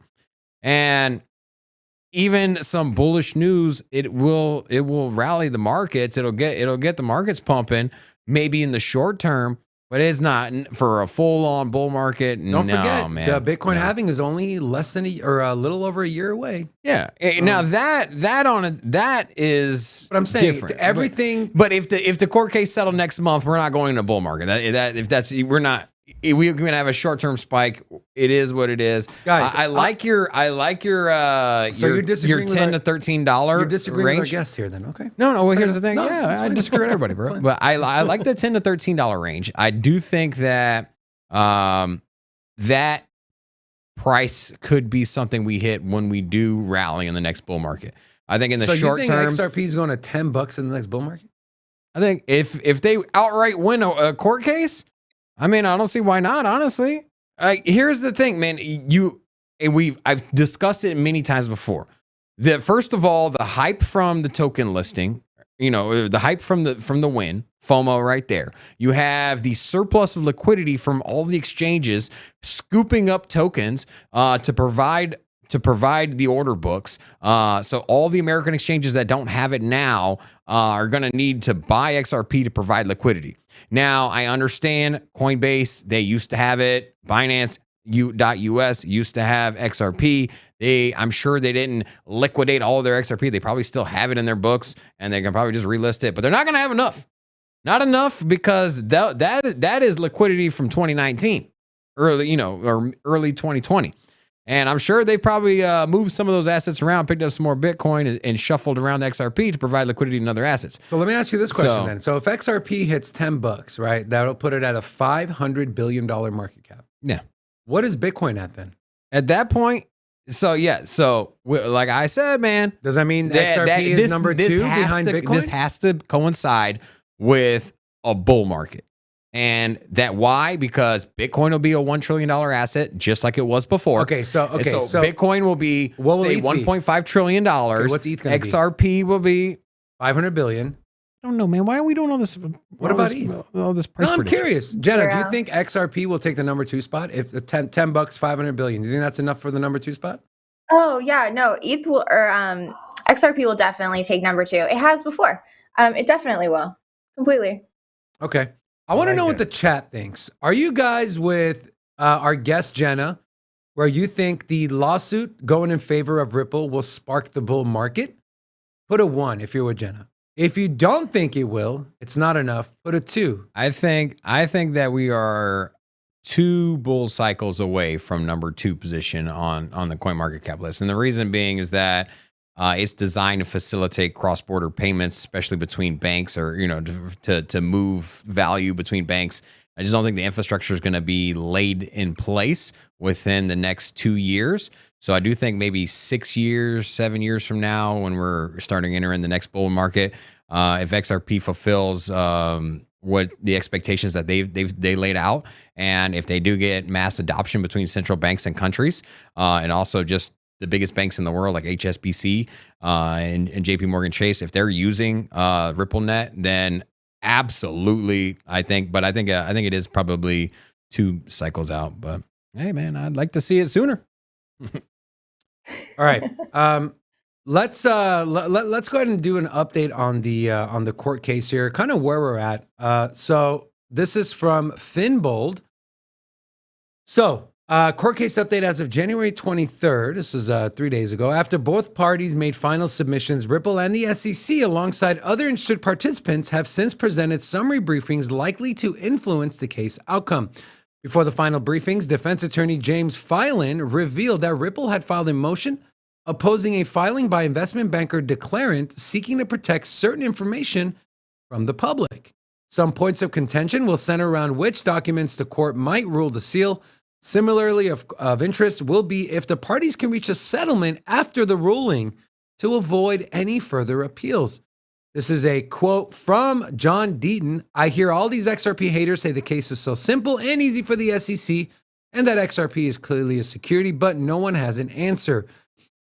And even some bullish news, it will rally the markets. It'll get the markets pumping maybe in the short term. But it's not for a full-on bull market. Don't forget, man, the Bitcoin halving is only less than a little over a year away. Yeah. Now that is. But I'm saying different. Everything. But if the court case settled next month, we're not going into bull market. We're not. We're going to have a short-term spike. It is what it is, guys. I like your you're disagreeing your $10 to $13. You're disagreeing range. with our guest here, then? Okay. No. Well, here's the thing. No, I disagree with everybody, bro. But I like the $10 to $13 range. I do think that that price could be something we hit when we do rally in the next bull market. I think in the short term, XRP is going to $10 in the next bull market. I think if they outright win a court case, I mean, I don't see why not, honestly. Here's the thing, man. I've discussed it many times before. First of all, the hype from the token listing, the hype from the win, FOMO right there. You have the surplus of liquidity from all the exchanges scooping up tokens to provide the order books. So all the American exchanges that don't have it now are going to need to buy XRP to provide liquidity. Now, I understand Coinbase, they used to have it. Binance .us used to have XRP. I'm sure they didn't liquidate all of their XRP. They probably still have it in their books, and they can probably just relist it. But they're not going to have enough. Not enough, because that is liquidity from 2019, or early 2020. And I'm sure they probably moved some of those assets around, picked up some more Bitcoin, and shuffled around XRP to provide liquidity in other assets. So let me ask you this question then. So if XRP hits $10, right, that'll put it at a $500 billion market cap. Yeah. What is Bitcoin at then? At that point, like I said, man. Does that mean XRP is number two behind Bitcoin? This has to coincide with a bull market. And why? Because Bitcoin will be a $1 trillion asset, just like it was before. Okay, so Bitcoin will be, say, $1.5 trillion. Okay, what's ETH going to be? XRP will be $500 billion. I don't know, man. Why are we doing all this? What about ETH? All this price I'm prediction? curious. Jenna, do you think XRP will take the number 2 spot? If the $10, $500 billion, do you think that's enough for the number 2 spot? Oh yeah, no. ETH will, or XRP will definitely take number 2. It has before. It definitely will. Completely. Okay. I want to know what the chat thinks. Are you guys with our guest Jenna, where you think the lawsuit going in favor of Ripple will spark the bull market? Put a 1 if you're with Jenna. If you don't think it will, it's not enough. Put a 2. I think that we are 2 bull cycles away from number 2 position on the CoinMarketCap list. And the reason being is that it's designed to facilitate cross-border payments, especially between banks, or to move value between banks. I just don't think the infrastructure is going to be laid in place within the next 2 years. So I do think maybe 6 years, 7 years from now, when we're starting to enter in the next bull market, if XRP fulfills what the expectations that they laid out, and if they do get mass adoption between central banks and countries, and also just the biggest banks in the world like HSBC and JP Morgan Chase, if they're using RippleNet, then absolutely, I think it is probably 2 cycles out. But hey, man, I'd like to see it sooner. All right. Let's go ahead and do an update on the court case here, kind of where we're at. So this is from Finbold. So court case update as of January 23rd. This was 3 days ago. After both parties made final submissions, Ripple and the SEC, alongside other interested participants, have since presented summary briefings likely to influence the case outcome. Before the final briefings, defense attorney James Filan revealed that Ripple had filed a motion opposing a filing by investment banker Declarant seeking to protect certain information from the public. Some points of contention will center around which documents the court might rule to seal. Similarly, of interest will be if the parties can reach a settlement after the ruling to avoid any further appeals. This is a quote from John Deaton. I hear all these XRP haters say the case is so simple and easy for the SEC and that XRP is clearly a security, but no one has an answer.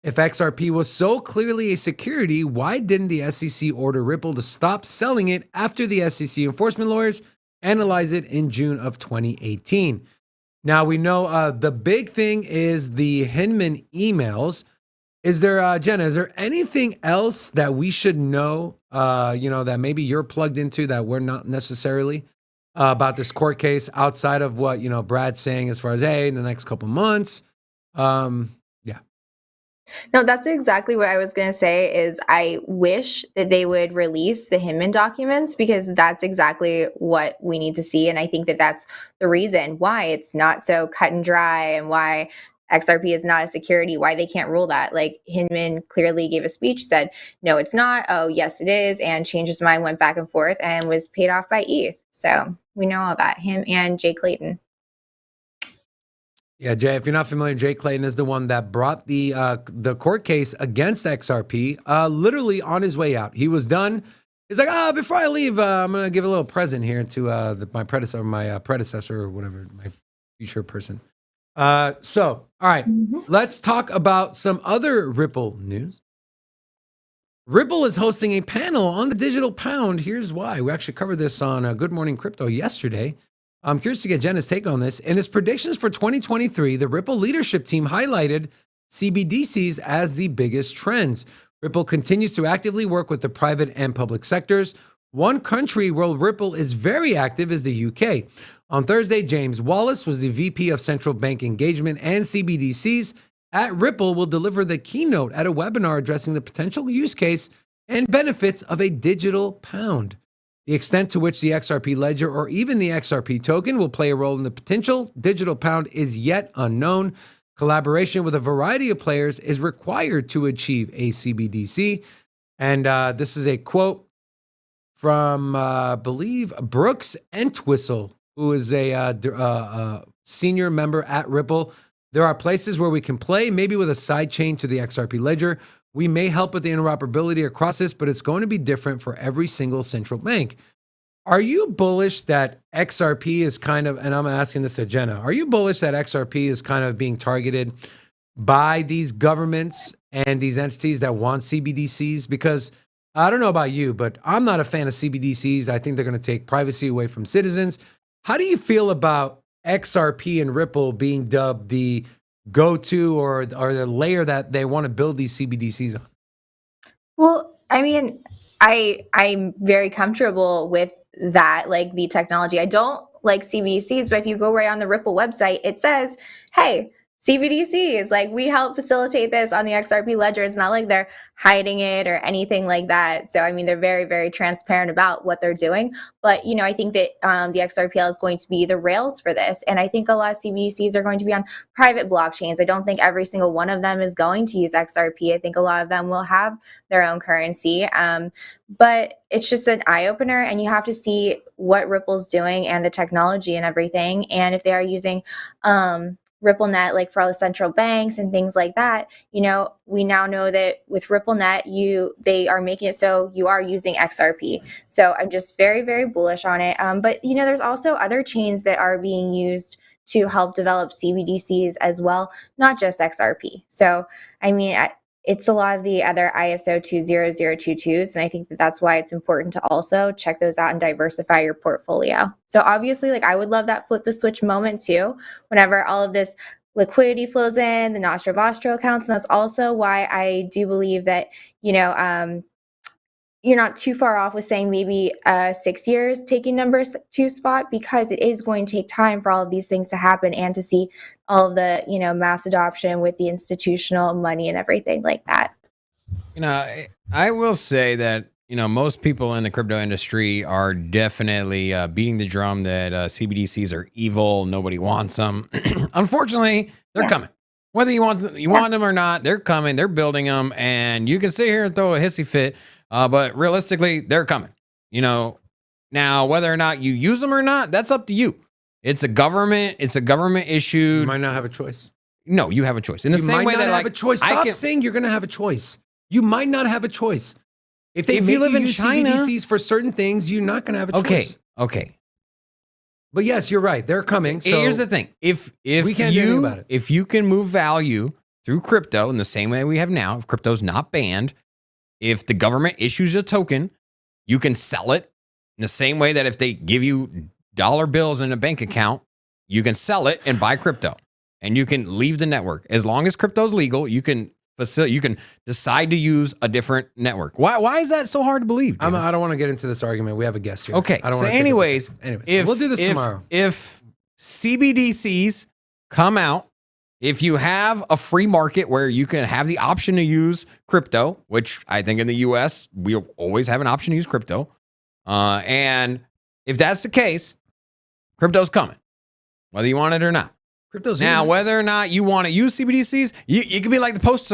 If XRP was so clearly a security, why didn't the SEC order Ripple to stop selling it after the SEC enforcement lawyers analyzed it in June of 2018? Now, we know the big thing is the Hinman emails. Is there, Jenna, is there anything else that we should know, that maybe you're plugged into that we're not necessarily about this court case outside of what, Brad's saying as far as, hey, in the next couple months? Yeah. No, that's exactly what I was going to say is I wish that they would release the Hinman documents because that's exactly what we need to see. And I think that that's the reason why it's not so cut and dry and why XRP is not a security, why they can't rule that. Like Hinman clearly gave a speech, said, no, it's not. Oh, yes, it is. And changed his mind, went back and forth and was paid off by ETH. So we know all that, him and Jay Clayton. Yeah, Jay, if you're not familiar, Jay Clayton is the one that brought the court case against XRP literally on his way out. He was done. He's like, before I leave, I'm going to give a little present here to my predecessor or whatever, my future person. So, all right, let's talk about some other Ripple news. Ripple is hosting a panel on the digital pound. Here's why. We actually covered this on Good Morning Crypto yesterday. I'm curious to get Jenna's take on this. In his predictions for 2023, the Ripple leadership team highlighted CBDCs as the biggest trends. Ripple continues to actively work with the private and public sectors. One country where Ripple is very active is the UK. On Thursday, James Wallace was the VP of Central Bank Engagement and CBDCs at Ripple will deliver the keynote at a webinar addressing the potential use case and benefits of a digital pound. The extent to which the XRP Ledger or even the XRP token will play a role in the potential digital pound is yet unknown. Collaboration with a variety of players is required to achieve a CBDC. And this is a quote from, I believe, Brooks Entwistle, who is a senior member at Ripple. There are places where we can play, maybe with a side chain to the XRP Ledger. We may help with the interoperability across this, but it's going to be different for every single central bank. Are you bullish that XRP is kind of, and I'm asking this to Jenna, are you bullish that XRP is kind of being targeted by these governments and these entities that want CBDCs? Because I don't know about you, but I'm not a fan of CBDCs. I think they're going to take privacy away from citizens. How do you feel about XRP and Ripple being dubbed the go-to or the layer that they want to build these CBDCs on? Well, I mean, I'm very comfortable with that, like the technology. I don't like CBDCs, but if you go right on the Ripple website, it says, hey, CBDCs, like we help facilitate this on the XRP Ledger. It's not like they're hiding it or anything like that. So, I mean, they're very, very transparent about what they're doing. But, you know, I think that the XRPL is going to be the rails for this. And I think a lot of CBDCs are going to be on private blockchains. I don't think every single one of them is going to use XRP. I think a lot of them will have their own currency. But it's just an eye opener, and you have to see what Ripple's doing and the technology and everything. And if they are using RippleNet, like for all the central banks and things like that, you know, we now know that with RippleNet, they are making it so you are using XRP. So I'm just very, very bullish on it. But you know, there's also other chains that are being used to help develop CBDCs as well, not just XRP. So I mean, it's a lot of the other ISO 20022s, and I think that that's why it's important to also check those out and diversify your portfolio. So obviously, like, I would love that flip the switch moment too, whenever all of this liquidity flows in, the Nostro Vostro accounts, and that's also why I do believe that, you know, you're not too far off with saying maybe 6 years taking number 2 spot, because it is going to take time for all of these things to happen and to see all of the, you know, mass adoption with the institutional money and everything like that. You know, I will say that, you know, most people in the crypto industry are definitely beating the drum that CBDCs are evil. Nobody wants them. Unfortunately, they're coming. Whether you want them or not, they're coming. They're building them, and you can sit here and throw a hissy fit. But realistically, they're coming. You know, now whether or not you use them or not, that's up to you. It's a government issue. You might not have a choice. No, you have a choice. In the same way that, like, have a choice. Stop saying you're going to have a choice. You might not have a choice. If you live in China, CBDCs for certain things, you're not going to have a choice. Okay. But yes, you're right. They're coming. So here's the thing: if we can't do anything about it. If you can move value through crypto in the same way we have now, if crypto's not banned, if the government issues a token, you can sell it in the same way that if they give you dollar bills in a bank account, you can sell it and buy crypto, and you can leave the network. As long as crypto's legal, you can decide to use a different network. Why is that so hard to believe? I don't want to get into this argument. We have a guest here. Okay. So anyways, we'll do this tomorrow. If CBDCs come out, if you have a free market where you can have the option to use crypto, which I think in the US, we always have an option to use crypto. And if that's the case, crypto's coming, whether you want it or not. Crypto's now, here. whether or not you want to use CBDCs, you could be like the post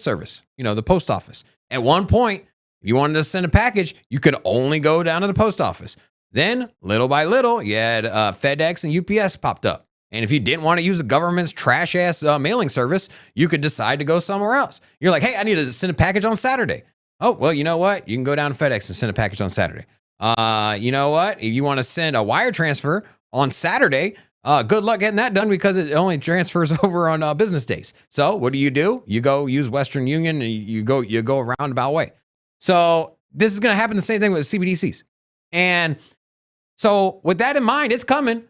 service, you know, the post office. At one point, if you wanted to send a package, you could only go down to the post office. Then, little by little, you had FedEx and UPS popped up. And if you didn't want to use the government's trash-ass mailing service, you could decide to go somewhere else. You're like, hey, I need to send a package on Saturday. Oh, well, you know what? You can go down to FedEx and send a package on Saturday. You know what? If you want to send a wire transfer on Saturday, good luck getting that done, because it only transfers over on business days. So what do? You go use Western Union, and you go a roundabout way. So this is going to happen the same thing with CBDCs. And so with that in mind, it's coming.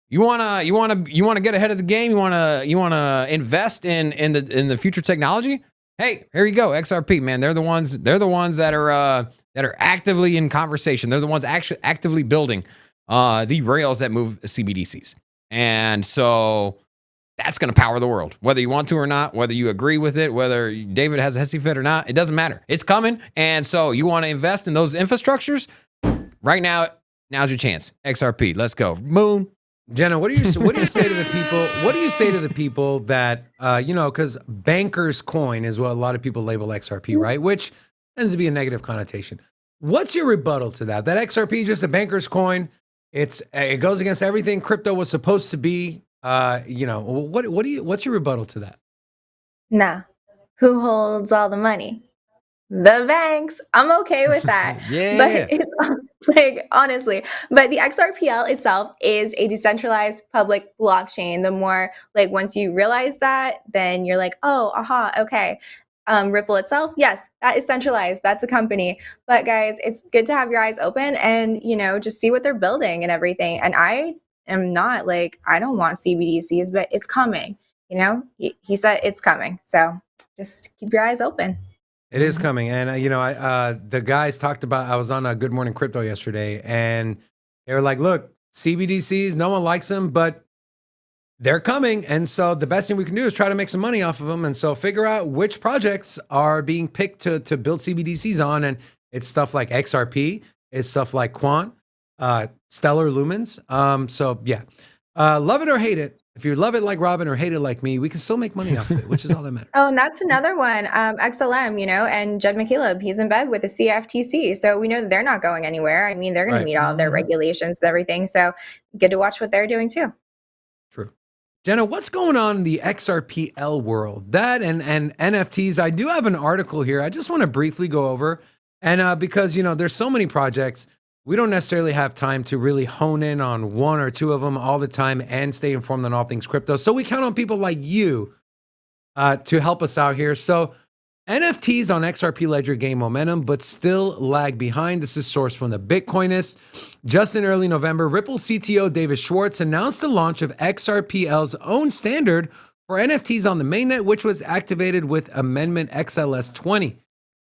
You wanna get ahead of the game. You wanna invest in the future technology. Hey, here you go, XRP, man. They're the ones that are actively in conversation. They're the ones actually actively building the rails that move CBDCs. And so that's going to power the world, whether you want to or not, whether you agree with it, whether David has a hissy fit or not, it doesn't matter. It's coming. And so you want to invest in those infrastructures right now. Now's your chance. XRP, let's go. Moon. Jenna, what do you say to the people? What do you say to the people that because banker's coin is what a lot of people label XRP, right? Which tends to be a negative connotation. What's your rebuttal to that? That XRP is just a banker's coin. It goes against everything crypto was supposed to be. What's your rebuttal to that? Nah. Who holds all the money? The banks. I'm okay with that. Yeah. But it's like, honestly, but the XRPL itself is a decentralized public blockchain. The more, like, once you realize that, then you're like, oh, aha, okay. Ripple itself, yes, that is centralized. That's a company. But guys, it's good to have your eyes open and, just see what they're building and everything. And I am not like, I don't want CBDCs, but it's coming. He said it's coming. So just keep your eyes open. It is coming. And, the guys talked about, I was on a Good Morning Crypto yesterday, and they were like, look, CBDCs, no one likes them, but they're coming. And so the best thing we can do is try to make some money off of them. And so figure out which projects are being picked to build CBDCs on. And it's stuff like XRP, it's stuff like Quant, Stellar Lumens. So yeah, love it or hate it. If you love it like Robin or hate it like me, we can still make money off of it, which is all that matters. Oh, and that's another one. XLM, and Judd McCaleb, he's in bed with the CFTC. So we know that they're not going anywhere. I mean, they're going to meet all of their regulations and everything. So get to watch what they're doing too. True. Jenna, what's going on in the XRPL world? That and NFTs. I do have an article here. I just want to briefly go over. And because, there's so many projects, we don't necessarily have time to really hone in on one or two of them all the time and stay informed on all things crypto. So we count on people like you to help us out here. So NFTs on XRP Ledger gain momentum, but still lag behind. This is sourced from the Bitcoinist. Just in early November, Ripple CTO David Schwartz announced the launch of XRPL's own standard for NFTs on the mainnet, which was activated with Amendment XLS 20.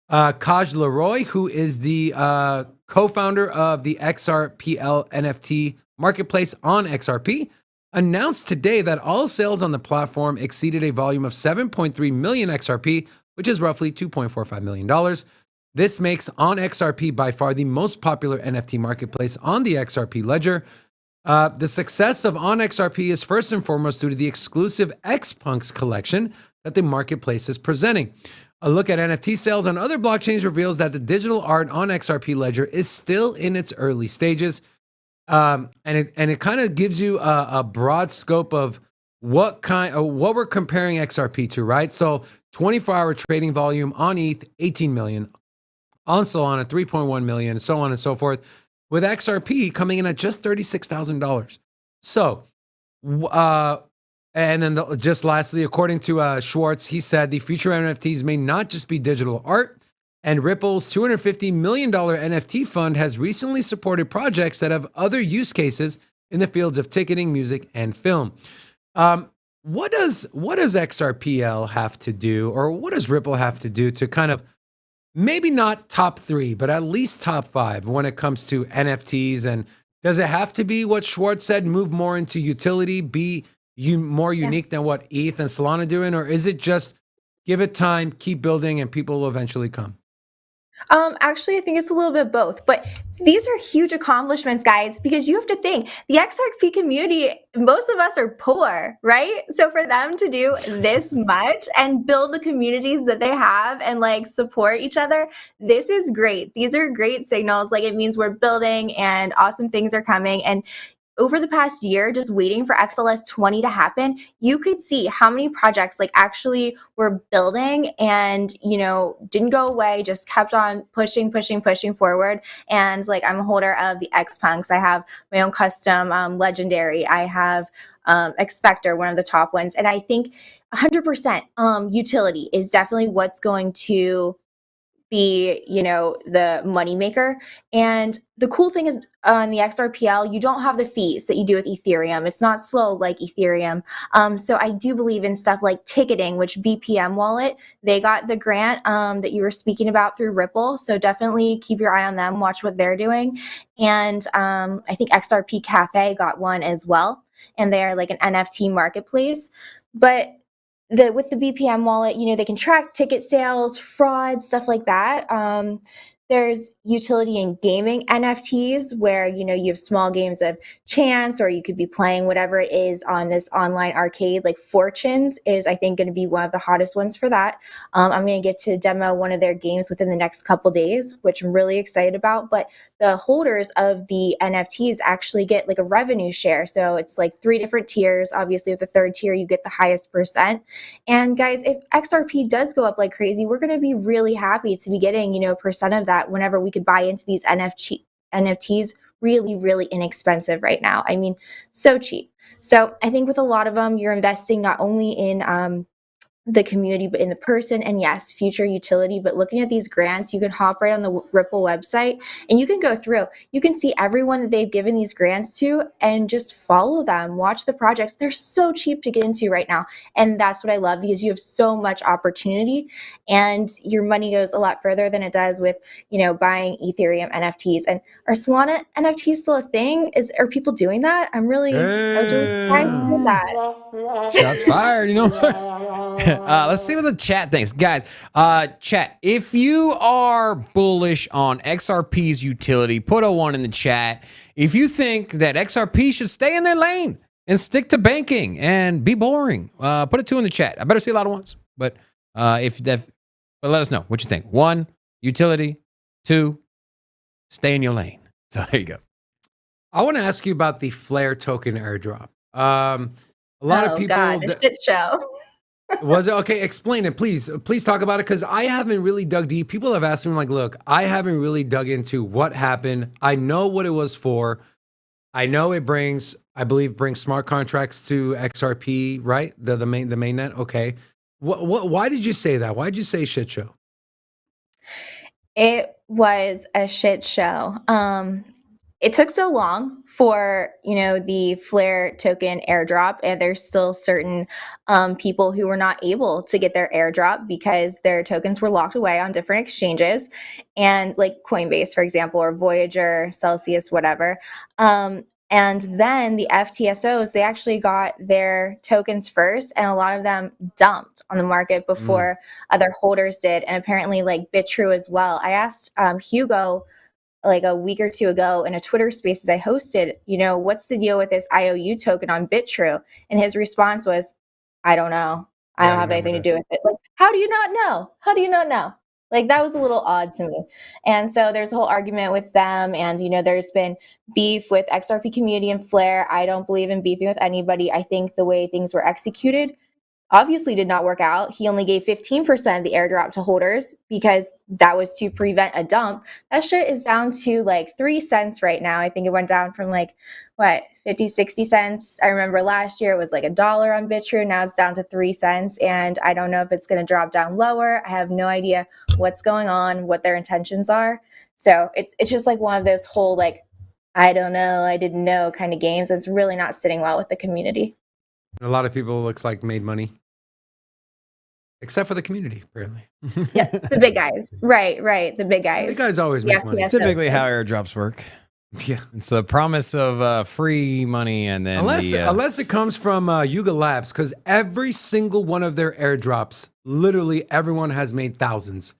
Kaj Leroy, who is the co-founder of the XRPL NFT marketplace on XRP, announced today that all sales on the platform exceeded a volume of 7.3 million XRP, which is roughly $2.45 million. This makes On XRP by far the most popular NFT marketplace on the XRP ledger. The success of On XRP is first and foremost due to the exclusive Xpunks collection that the marketplace is presenting. A look at NFT sales on other blockchains reveals that the digital art on XRP Ledger is still in its early stages. And it kind of gives you a broad scope of what we're comparing XRP to, right? So 24-hour trading volume on ETH, 18 million, on Solana, 3.1 million, so on and so forth, with XRP coming in at just $36,000. So, and then just lastly, according to Schwartz, he said the future NFTs may not just be digital art, and Ripple's $250 million NFT fund has recently supported projects that have other use cases in the fields of ticketing, music, and film. What does XRPL have to do, or what does Ripple have to do to kind of maybe not top three, but at least top five when it comes to NFTs? And does it have to be what Schwartz said, move more into utility, be more unique than what ETH and Solana doing, or is it just give it time, keep building, and people will eventually come? Actually, I think it's a little bit both, but these are huge accomplishments, guys, because you have to think the XRP community, most of us are poor, right? So for them to do this much and build the communities that they have and support each other, this is great. These are great signals. It means we're building and awesome things are coming. And over the past year, just waiting for XLS 20 to happen, you could see how many projects actually were building and, didn't go away, just kept on pushing forward. And I'm a holder of the Xpunks. I have my own custom legendary. I have Expector, one of the top ones. And I think 100% utility is definitely what's going to be, the moneymaker. And the cool thing is on the XRPL, you don't have the fees that you do with Ethereum. It's not slow like Ethereum. So I do believe in stuff like ticketing, which BPM Wallet, they got the grant that you were speaking about through Ripple. So definitely keep your eye on them, watch what they're doing. And I think XRP Cafe got one as well. And they're an NFT marketplace. But with the BPM wallet, they can track ticket sales, fraud, stuff like that. There's utility in gaming NFTs where, you have small games of chance, or you could be playing whatever it is on this online arcade. Fortunes is, I think, going to be one of the hottest ones for that. I'm going to get to demo one of their games within the next couple days, which I'm really excited about. But the holders of the NFTs actually get a revenue share. So it's 3 different tiers. Obviously, with the third tier, you get the highest percent. And guys, if XRP does go up like crazy, we're going to be really happy to be getting, a percent of that whenever we could buy into these NFTs really, really inexpensive right now. I mean, so cheap. So I think with a lot of them, you're investing not only in the community, but in the person, and yes, future utility. But looking at these grants, you can hop right on the Ripple website and you can go through. You can see everyone that they've given these grants to and just follow them, watch the projects. They're so cheap to get into right now. And that's what I love, because you have so much opportunity and your money goes a lot further than it does with, buying Ethereum NFTs. And are Solana NFTs still a thing? Are people doing that? I was really excited to hear that. Shots fired, Let's see what the chat thinks. Guys, chat, if you are bullish on XRP's utility, put a 1 in the chat. If you think that XRP should stay in their lane and stick to banking and be boring, put a 2 in the chat. I better see a lot of ones, but but let us know what you think. 1, utility. 2, stay in your lane. So there you go. I want to ask you about the Flair token airdrop. A lot of people. God, the shit show. Was it okay? Explain it, please. Please talk about it, because I haven't really dug deep. People have asked me, like, look, I haven't really dug into what happened. I know what it was for. I know it I believe brings smart contracts to XRP, right? The mainnet. Okay. Why did you say that? Why did you say shit show? It was a shit show. It took so long for, the Flair token airdrop, and there's still certain people who were not able to get their airdrop because their tokens were locked away on different exchanges, and like Coinbase, for example, or Voyager, Celsius, whatever. And then the FTSOs, they actually got their tokens first, and a lot of them dumped on the market before other holders did. And apparently like BitTrue as well. I asked Hugo like a week or 2 ago in a Twitter Spaces I hosted, what's the deal with this IOU token on BitTrue? And his response was, I don't know. I don't have anything to do with it. Like, how do you not know? How do you not know? Like, that was a little odd to me. And so there's a whole argument with them. And, there's been beef with XRP community and Flair. I don't believe in beefing with anybody. I think the way things were executed obviously did not work out. He only gave 15% of the airdrop to holders because that was to prevent a dump. That shit is down to like 3 cents right now. I think it went down from 50, 60 cents. I remember last year it was like $1 on BitTrue. Now it's down to 3 cents. And I don't know if it's going to drop down lower. I have no idea what's going on, what their intentions are. So it's just like one of those whole I don't know, I didn't know kind of games. It's really not sitting well with the community. A lot of people, looks like, made money. Except for the community, apparently. Yeah, the big guys. Right. The big guys. The guys always make money. It's typically how airdrops work. Yeah. It's the promise of free money, and then unless it comes from Yuga Labs, because every single one of their airdrops, literally everyone has made thousands.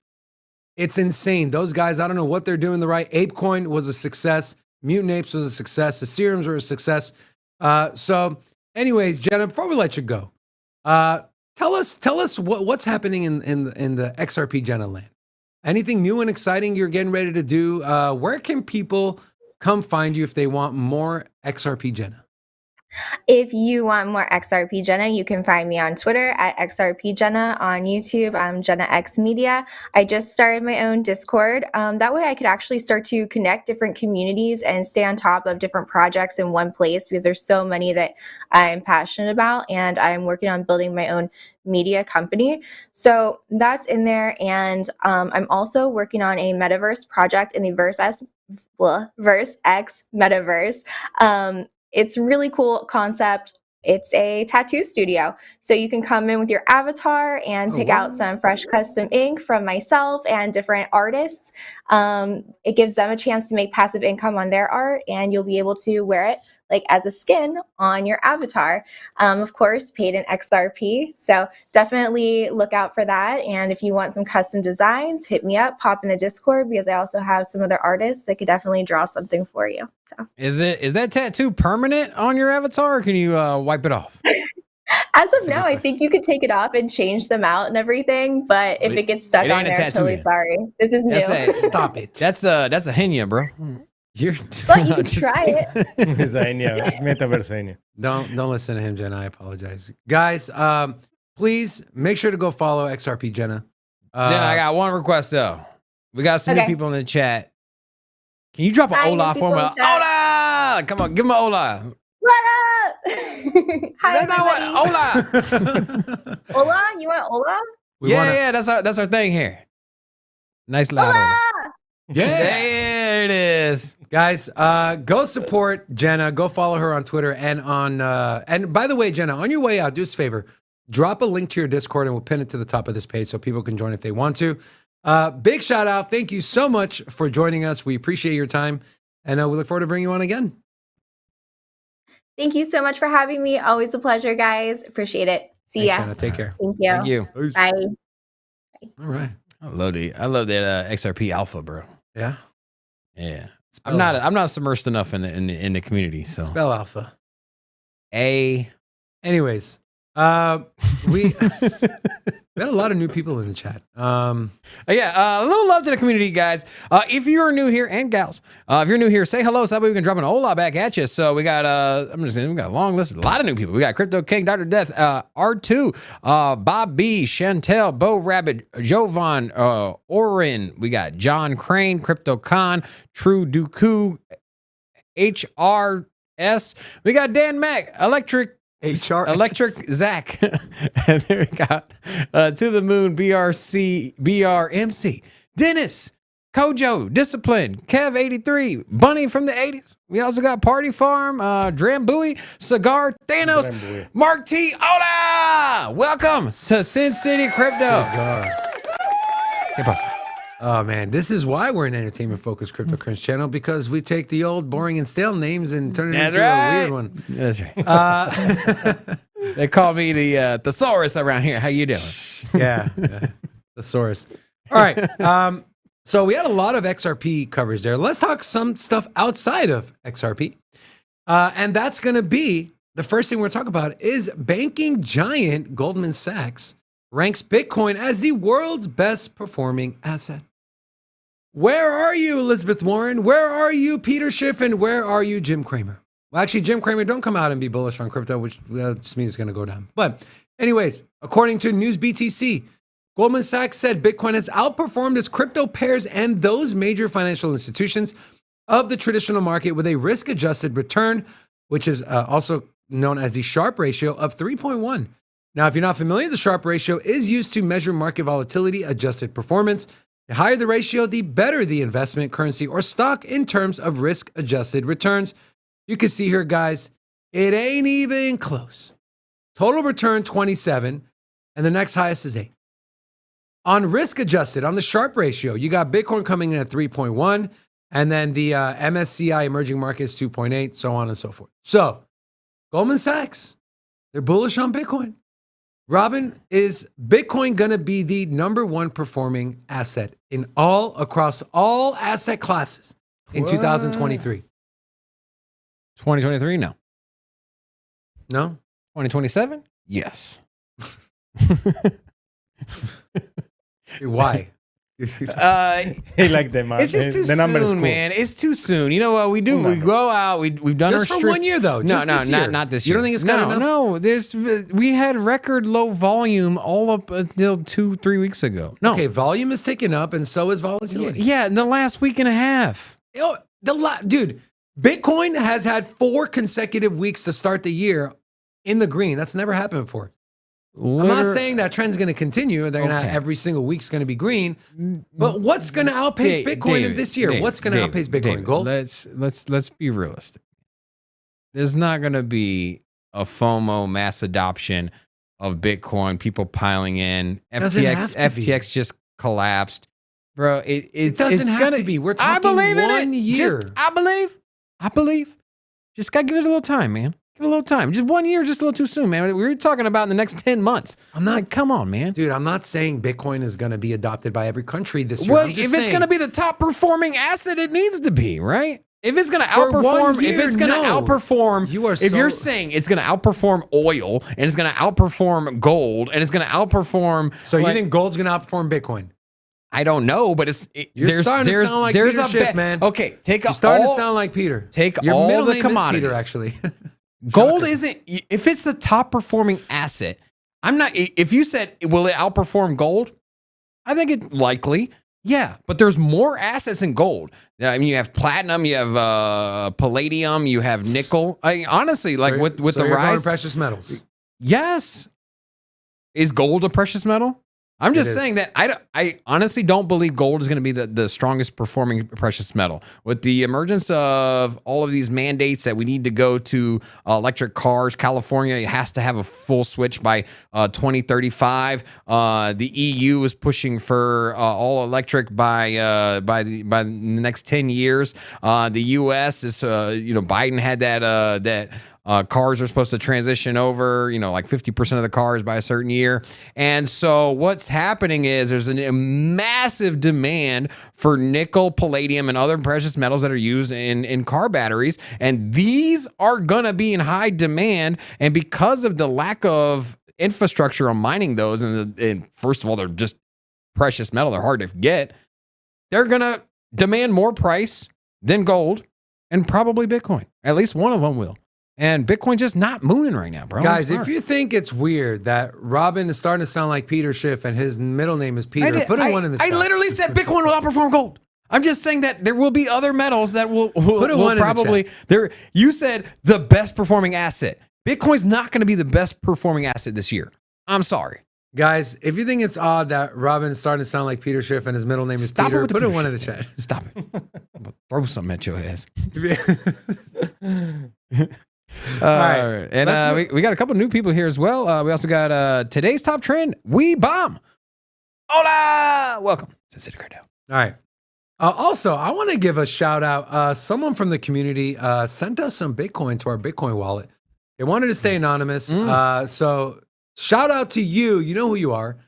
It's insane. Those guys, I don't know what they're doing the right. ApeCoin was a success. Mutant Apes was a success. The Serums were a success. So anyways, Jenna, before we let you go, tell us what's happening in the XRP Jenna land. Anything new and exciting you're getting ready to do? Where can people come find you if they want more XRP Jenna? If you want more XRP Jenna, you can find me on Twitter at XRP Jenna, on YouTube, I'm Jenna X Media. I just started my own Discord. That way I could actually start to connect different communities and stay on top of different projects in one place, because there's so many that I'm passionate about, and I'm working on building my own media company. So that's in there. And I'm also working on a metaverse project in the Verse X metaverse. It's a really cool concept. It's a tattoo studio. So you can come in with your avatar and pick out some fresh custom ink from myself and different artists. It gives them a chance to make passive income on their art, and you'll be able to wear it as a skin on your avatar. Of course, paid in XRP. So definitely look out for that. And if you want some custom designs, hit me up, pop in the Discord, because I also have some other artists that could definitely draw something for you. So is that tattoo permanent on your avatar, or can you wipe it off? As of now, I think you could take it off and change them out and everything. But if it gets stuck on there, I'm totally sorry. This is new. Stop it. That's a henia, bro. But you can try it. Don't listen to him, Jenna. I apologize, guys. Please make sure to go follow XRP Jenna. Jenna, I got one request though. We got some new people in the chat. Can you drop an hola for me? Hola! Come on, give him an hola. What up? Hi, That's not what. everybody. Hola. Hola? You want hola? Yeah, that's our thing here. Nice loud. Hola. Hola! Yeah. There it is. Guys, go support Jenna. Go follow her on Twitter and on. And by the way, Jenna, on your way out, do us a favor. Drop a link to your Discord and we'll pin it to the top of this page so people can join if they want to. Big shout out. Thank you so much for joining us. We appreciate your time. And we look forward to bringing you on again. Thank you so much for having me. Always a pleasure, guys. Appreciate it. See Thanks, ya. Jenna. Take care. Thank you. Thank you. Bye. All right. I love that XRP Alpha, bro. Yeah. Yeah. Spell I'm not submersed enough in the community. So Spell alpha. A. Anyways, we got a lot of new people in the chat. A little love to the community, guys. If you're new here and gals, if you're new here, say hello. So that way we can drop an hola back at you. So we got we got a long list, a lot of new people. We got Crypto King, Dr. Death, R2, Bob B, Chantel, Bo Rabbit, Jovan, Orin. We got John Crane, Crypto Con, True Dooku, HRS. We got Dan Mack, Electric Zach. And there we got To the Moon, BRMC, Dennis, Kojo, Discipline, Kev83, Bunny from the 80s. We also got Party Farm, Drambuie, Cigar, Thanos, Mark T. Hola! Welcome to Sin City Crypto. ¿Qué pasa? Oh man, this is why we're an entertainment-focused cryptocurrency channel, because we take the old, boring, and stale names and turn it into a weird one. That's right. They call me the thesaurus around here. How you doing? Yeah, thesaurus. All right. So we had a lot of XRP coverage there. Let's talk some stuff outside of XRP, and that's going to be the first thing we're talking about. Is banking giant Goldman Sachs ranks Bitcoin as the world's best performing asset. Where are you, Elizabeth Warren? Where are you, Peter Schiff? And where are you, Jim Cramer? Well, actually, Jim Cramer, don't come out and be bullish on crypto, which just means it's going to go down. But anyways, according to News BTC, Goldman Sachs said Bitcoin has outperformed its crypto pairs and those major financial institutions of the traditional market with a risk-adjusted return, which is also known as the Sharpe ratio of 3.1. Now, if you're not familiar, the Sharpe ratio is used to measure market volatility adjusted performance. The higher the ratio, the better the investment, currency, or stock in terms of risk-adjusted returns. You can see here, guys, it ain't even close. Total return 27, and the next highest is 8. On risk-adjusted, on the Sharpe ratio, you got Bitcoin coming in at 3.1, and then the MSCI emerging markets 2.8, so on and so forth. So, Goldman Sachs, they're bullish on Bitcoin. Robin, is Bitcoin going to be the number one performing asset across all asset classes in 2023? 2023? No. No? 2027? Yes. Why? He like them. It's just too soon, man. It's too soon. You know what we do? We go out. We've done Just our for 1 year, though. No, Just this year. not this You year. don't think it's got enough? No. We had record low volume all up until 2-3 weeks ago. No. Okay, volume is ticking up, and so is volatility. Yeah, in the last week and a half. Dude, Bitcoin has had 4 consecutive weeks to start the year in the green. That's never happened before. I'm not saying that trend's going to continue. They're going to have every single week's going to be green. But what's going to outpace Bitcoin in this year? What's going to outpace Bitcoin? Gold? Let's be realistic. There's not going to be a FOMO mass adoption of Bitcoin. People piling in. FTX just collapsed, bro. It doesn't have to be. We're talking 1 year. I believe. Just gotta give it a little time, man. Give it a little time. Just 1 year, just a little too soon, man. We were talking about in the next 10 months. Come on, man. Dude, I'm not saying Bitcoin is going to be adopted by every country this year. Well, if it's going to be the top performing asset, it needs to be, right? If it's going to outperform, you're saying it's going to outperform oil and it's going to outperform gold and it's going to outperform. So you think gold's going to outperform Bitcoin? I don't know, but You're starting to sound like Peter Schiff, man. Okay, You're starting to sound like Peter. Your all middle the name commodities. Is Peter, actually. Gold isn't. If it's the top performing asset, I'm not. If you said will it outperform gold, I think it likely. Yeah, but there's more assets in gold. I mean, you have platinum, you have palladium, you have nickel. Honestly, like with the you're rise, going precious metals. yes. Is gold a precious metal? I'm just It is. saying that I honestly don't believe gold is going to be the strongest performing precious metal. With the emergence of all of these mandates that we need to go to electric cars, California has to have a full switch by 2035. The EU is pushing for all electric by the next 10 years. The US is Biden had that cars are supposed to transition over, like 50% of the cars by a certain year. And so what's happening is there's a massive demand for nickel, palladium, and other precious metals that are used in car batteries. And these are going to be in high demand. And because of the lack of infrastructure on mining those, and first of all, they're just precious metal, they're hard to get, they're going to demand more price than gold and probably Bitcoin. At least one of them will. And Bitcoin's just not moving right now, bro. Guys, if you think it's weird that Robin is starting to sound like Peter Schiff and his middle name is Peter, put a one in the chat. I literally said Bitcoin will outperform gold. I'm just saying that there will be other metals that will probably there. You said the best performing asset. Bitcoin's not going to be the best performing asset this year. I'm sorry. Guys, if you think it's odd that Robin is starting to sound like Peter Schiff and his middle name is Peter, put a one in the chat. Stop it. I'm gonna throw something at your ass. All right. And we got a couple new people here as well. We also got today's top trend, We Bomb. Hola! Welcome to City Crypto. All right. Also, I want to give a shout out. Someone from the community sent us some Bitcoin to our Bitcoin wallet. They wanted to stay anonymous. So shout out to you. You know who you are.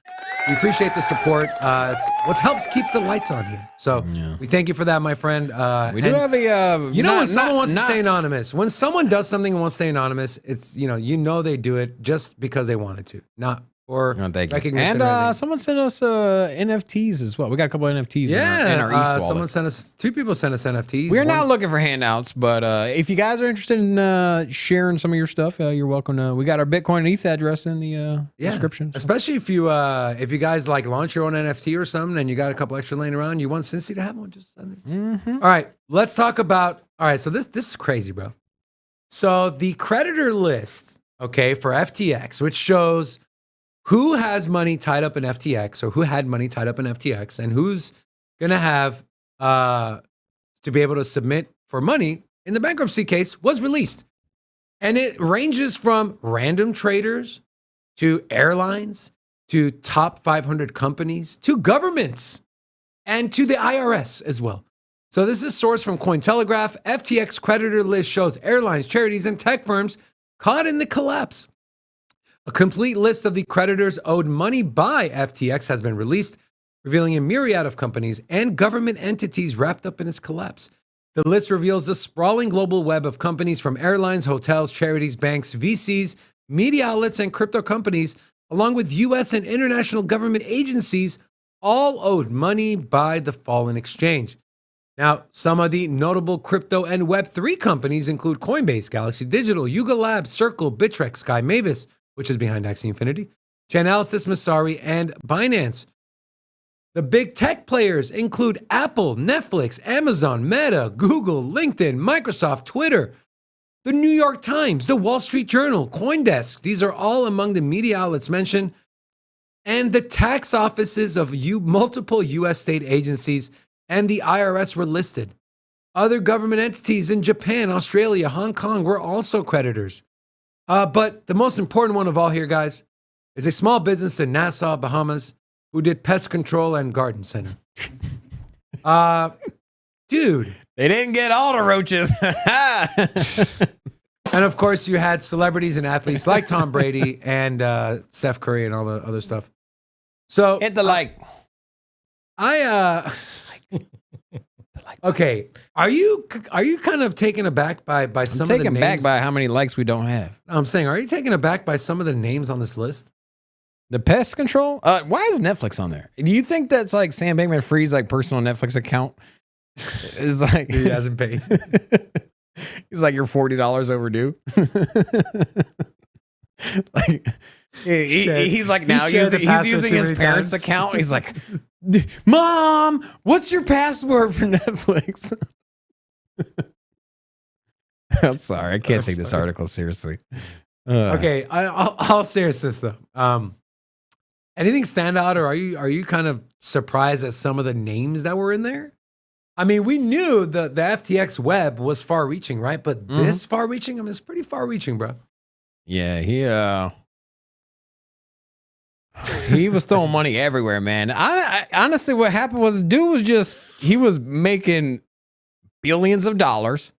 We appreciate the support. It's what helps keep the lights on here. So we thank you for that, my friend. We do have a... when someone wants to stay anonymous, when someone does something and wants to stay anonymous, it's, they do it just because they wanted to, not for recognition. And someone sent us NFTs as well. We got a couple of NFTs in our ETH wallet. Two people sent us NFTs. We're not looking for handouts, but if you guys are interested in sharing some of your stuff, you're welcome. We got our Bitcoin and ETH address in the description. So. Especially if you guys like launch your own NFT or something and you got a couple extra laying around, you want Cincy to have one, just send it. All right, let's talk about. All right, so this is crazy, bro. So the creditor list, for FTX, which shows who has money tied up in FTX or who had money tied up in FTX and who's going to have to be able to submit for money in the bankruptcy case was released. And it ranges from random traders to airlines to top 500 companies to governments and to the IRS as well. So this is sourced from Cointelegraph. FTX creditor list shows airlines, charities, and tech firms caught in the collapse. A complete list of the creditors owed money by FTX has been released, revealing a myriad of companies and government entities wrapped up in its collapse. The list reveals the sprawling global web of companies from airlines, hotels, charities, banks, VCs, media outlets, and crypto companies, along with U.S. and international government agencies, all owed money by the fallen exchange. Now, some of the notable crypto and Web3 companies include Coinbase, Galaxy Digital, Yuga Labs, Circle, Bittrex, Sky Mavis, which is behind Axie Infinity, Chainalysis, Masari, and Binance. The big tech players include Apple, Netflix, Amazon, Meta, Google, LinkedIn, Microsoft, Twitter, the New York Times, the Wall Street Journal, CoinDesk. These are all among the media outlets mentioned. And the tax offices of multiple U.S. state agencies and the IRS were listed. Other government entities in Japan, Australia, Hong Kong were also creditors. But the most important one of all here, guys, is a small business in Nassau, Bahamas, who did pest control and garden center. Dude. They didn't get all the roaches. And of course, you had celebrities and athletes like Tom Brady and Steph Curry and all the other stuff. So hit the like. Okay, are you kind of taken aback by some of the names? I'm taken aback by how many likes we don't have. I'm saying, are you taken aback by some of the names on this list? The pest control? Why is Netflix on there? Do you think that's like Sam Bankman-Fried's like personal Netflix account? Is like he hasn't paid. He's like, you're $40 overdue. Like he's like now he's using his parents' account. He's like, Mom, what's your password for Netflix? I'm sorry, I can't take this article seriously. Okay, I'll seriousness though. Anything stand out, or are you kind of surprised at some of the names that were in there? I mean, we knew the FTX web was far-reaching, right? But this far-reaching, I mean, it's pretty far-reaching, bro. Yeah, he was throwing money everywhere, man. I honestly, what happened was, dude was he was making billions of dollars,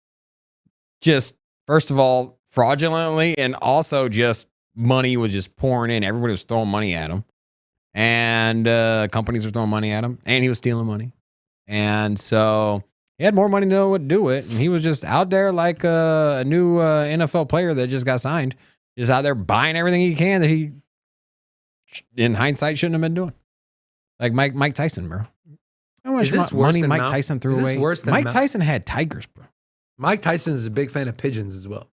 just first of all fraudulently, and also just money was just pouring in. Everybody was throwing money at him, and companies were throwing money at him, and he was stealing money. And so he had more money to know what to do with. And he was just out there like a new NFL player that just got signed, just out there buying everything he can that he, in hindsight, shouldn't have been doing. Like Mike Tyson, bro. How much money Mike Tyson threw away? Mike Tyson had tigers, bro. Mike Tyson is a big fan of pigeons as well.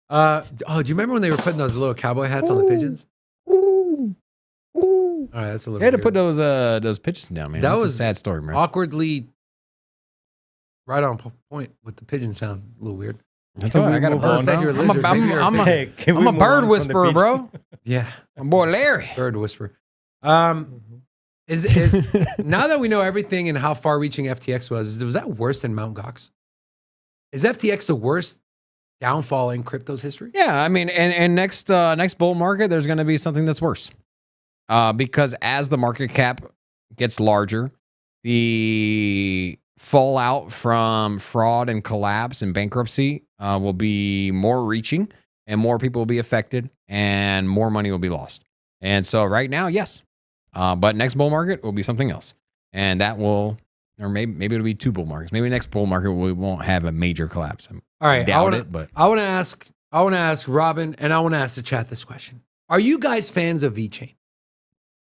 Do you remember when they were putting those little cowboy hats on the pigeons? All right, that's a little. They had to weird. put those pigeons down, man. That's was a sad story, man. Awkwardly, right on point with the pigeon sound. A little weird. That's all right. I got a bird. I'm a bird whisperer, bro. Yeah, my boy Larry. Bird whisperer. Is now that we know everything and how far-reaching FTX was that worse than Mt. Gox? Is FTX the worst downfall in crypto's history? Yeah, I mean, and next bull market, there's going to be something that's worse. Because as the market cap gets larger, the fallout from fraud and collapse and bankruptcy will be more reaching, and more people will be affected, and more money will be lost. And so right now, yes. But next bull market will be something else. And that will, or maybe it'll be 2 bull markets. Maybe next bull market we won't have a major collapse. All right, I want to ask Robin, and I want to ask the chat this question. Are you guys fans of Vechain?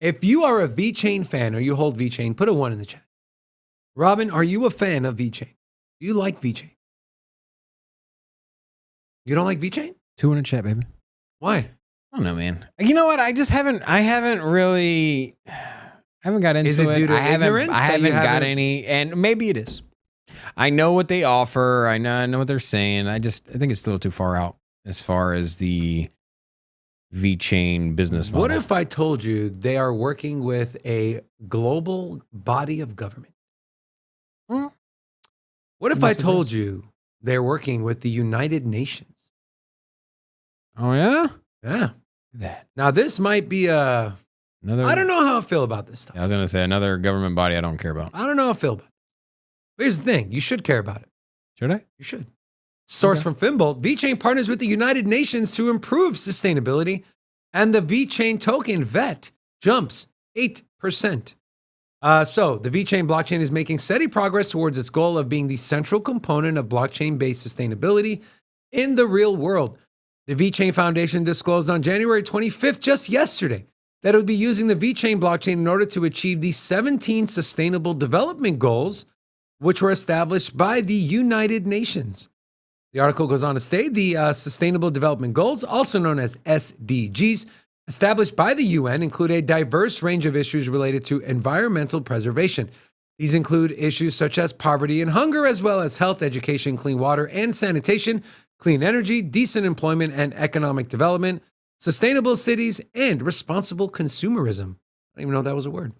If you are a Vechain fan or you hold Vechain, put a 1 in the chat. Robin, are you a fan of Vechain? Do you like Vechain? You don't like Vechain? 2 in the chat, baby. Why? I don't know, man. You know what? I haven't got into Is it due to ignorance? I haven't got any, and maybe it is. I know what they offer. I know what they're saying. I think it's still too far out as far as the Vechain business model. What if I told you they are working with a global body of government? What if I told you they're working with the United Nations? Oh, yeah? Yeah. That. Now, this might be I don't know how I feel about this stuff. I was going to say another government body I don't care about. I don't know how I feel about it. But here's the thing. You should care about it. Should I? You should. Source from Finbolt. Vechain partners with the United Nations to improve sustainability, and the Vechain token VET jumps 8%. So the Vechain blockchain is making steady progress towards its goal of being the central component of blockchain-based sustainability in the real world. The Vechain Foundation disclosed on January 25th, just yesterday, that it would be using the Vechain blockchain in order to achieve the 17 Sustainable Development Goals, which were established by the United Nations. The article goes on to state the Sustainable Development Goals, also known as SDGs, established by the UN, include a diverse range of issues related to environmental preservation. These include issues such as poverty and hunger, as well as health, education, clean water and sanitation, clean energy, decent employment and economic development, sustainable cities, and responsible consumerism. I didn't even know that was a word.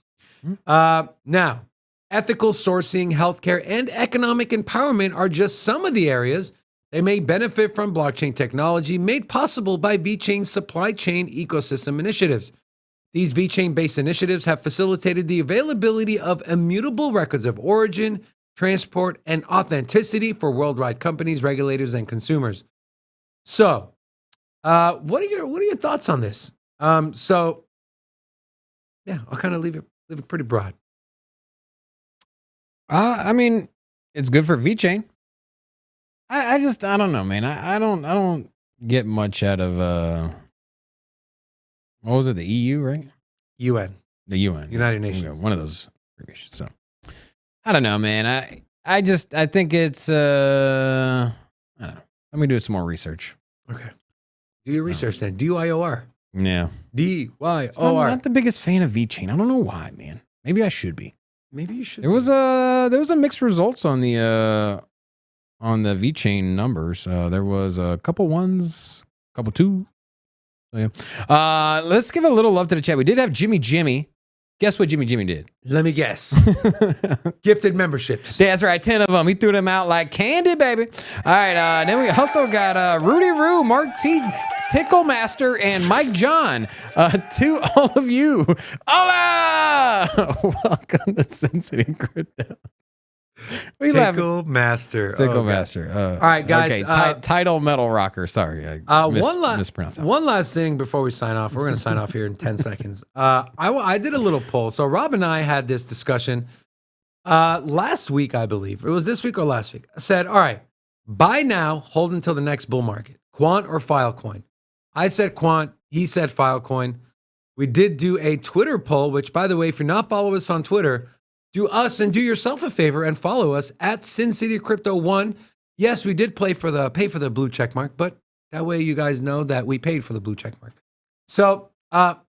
Now, ethical sourcing, healthcare, and economic empowerment are just some of the areas they may benefit from blockchain technology made possible by Vechain's supply chain ecosystem initiatives. These Vechain-based initiatives have facilitated the availability of immutable records of origin, transport, and authenticity for worldwide companies, regulators, and consumers. So, what are your thoughts on this? Yeah, I'll kind of leave it pretty broad. I mean, it's good for Vechain. I don't know, man. I don't get much out of what was it? The EU, right? UN. The UN. United Nations. One of those abbreviations. So I don't know, man. I think it's I don't know. Let me do some more research. Okay. Do your research then. DYOR. Yeah. DYOR. Not the biggest fan of VeChain. I don't know why, man. Maybe I should be. Maybe you should. There was a mixed results on the VeChain numbers. There was a couple ones, couple two. So yeah. Let's give a little love to the chat. We did have Jimmy. Guess what Jimmy did? Let me guess. Gifted memberships. That's right, 10 of them. He threw them out like candy, baby. All right, then we also got Rudy Roo, Mark T, Tickle-Master, and Mike John. To all of you, hola! Welcome to Sin City Crypto. Tickle-Master. Tickle-Master. All right, guys. Okay, Tidal Metal Rocker. Sorry, mispronounced that. One last thing before we sign off. We're going to sign off here in 10 seconds. I did a little poll. So Rob and I had this discussion last week, I believe. It was this week or last week. I said, all right, buy now, hold until the next bull market. Quant or Filecoin? I said Quant. He said Filecoin. We did do a Twitter poll, which, by the way, if you're not following us on Twitter, do us and do yourself a favor and follow us at Sin City Crypto 1. Yes, we did pay for the blue check mark, but that way you guys know that we paid for the blue check mark. So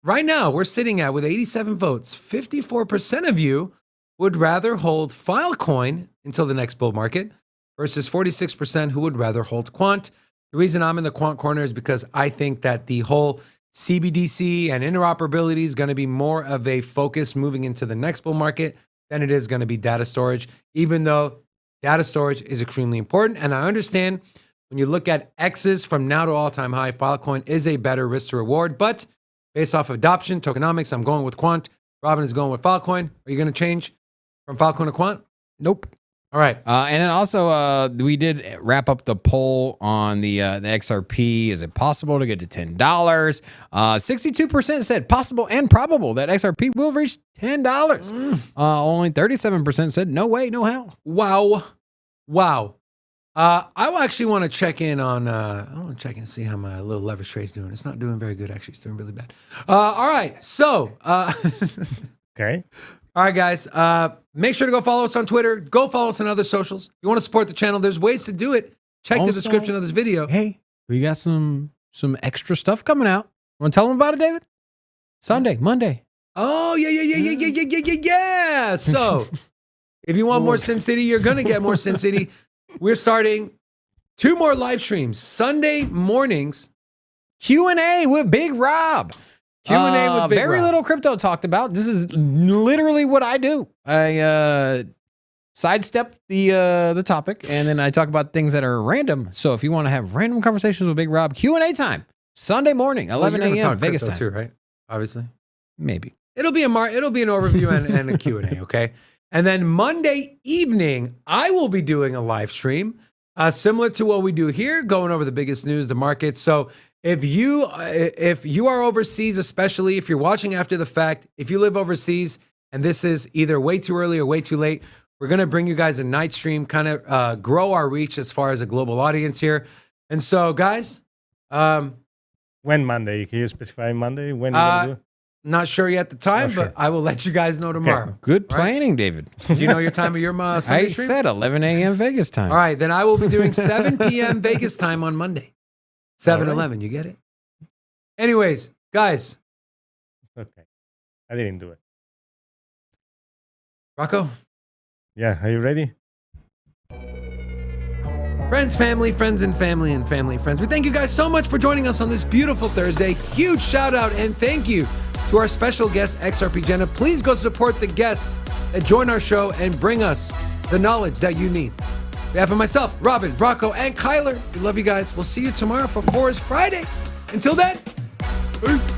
right now we're sitting at, with 87 votes, 54% of you would rather hold Filecoin until the next bull market versus 46% who would rather hold Quant. The reason I'm in the Quant corner is because I think that the whole CBDC and interoperability is going to be more of a focus moving into the next bull market than it is going to be data storage, even though data storage is extremely important. And I understand when you look at X's from now to all-time high, Filecoin is a better risk to reward. But based off of adoption, tokenomics, I'm going with Quant. Robin is going with Filecoin. Are you going to change from Filecoin to Quant? Nope. All right. And then also, we did wrap up the poll on the XRP. Is it possible to get to $10? 62% said possible and probable that XRP will reach $10. Only 37% said no way, no how. Wow. I actually want to check in on, I want to check and see how my little leverage trade's doing. It's not doing very good, actually. It's doing really bad. All right. So, Okay. All right, guys. Make sure to go follow us on Twitter. Go follow us on other socials. You want to support the channel, there's ways to do it. Check the description of this video. Hey, we got some extra stuff coming out. Want to tell them about it, David? Sunday, Monday. Oh, yeah. So, if you want more Sin City, you're going to get more Sin City. We're starting 2 more live streams. Sunday mornings. Q&A with Big Rob. Q&A with Big Very Rob. little crypto talked about. This is literally what I do. I sidestep the topic, and then I talk about things that are random. So if you want to have random conversations with Big Rob, Q&A time, Sunday morning, 11 a.m. Vegas time. Too, right? Obviously. Maybe. It'll be an overview and a Q&A, okay? And then Monday evening, I will be doing a live stream similar to what we do here, going over the biggest news, the market. So if you are overseas, especially if you're watching after the fact, if you live overseas and this is either way too early or way too late, we're going to bring you guys a night stream, kind of grow our reach as far as a global audience here. And so, guys. When Monday? Can you specify Monday? When you gonna do it? Not sure yet the time, but I will let you guys know tomorrow. Okay. Good planning, David. Do you know your time of your Sunday I stream? said 11 a.m. Vegas time. All right, then I will be doing 7 p.m. Vegas time on Monday. 7-11, you get it? Anyways, guys. Okay. I didn't do it. Rocco? Yeah, are you ready? Friends, family, friends, and family, and family, friends. We thank you guys so much for joining us on this beautiful Thursday. Huge shout out and thank you to our special guest, XRP Jenna. Please go support the guests that join our show and bring us the knowledge that you need. On behalf of myself, Robin, Rocco, and Kyler, we love you guys. We'll see you tomorrow for Forest Friday. Until then, peace.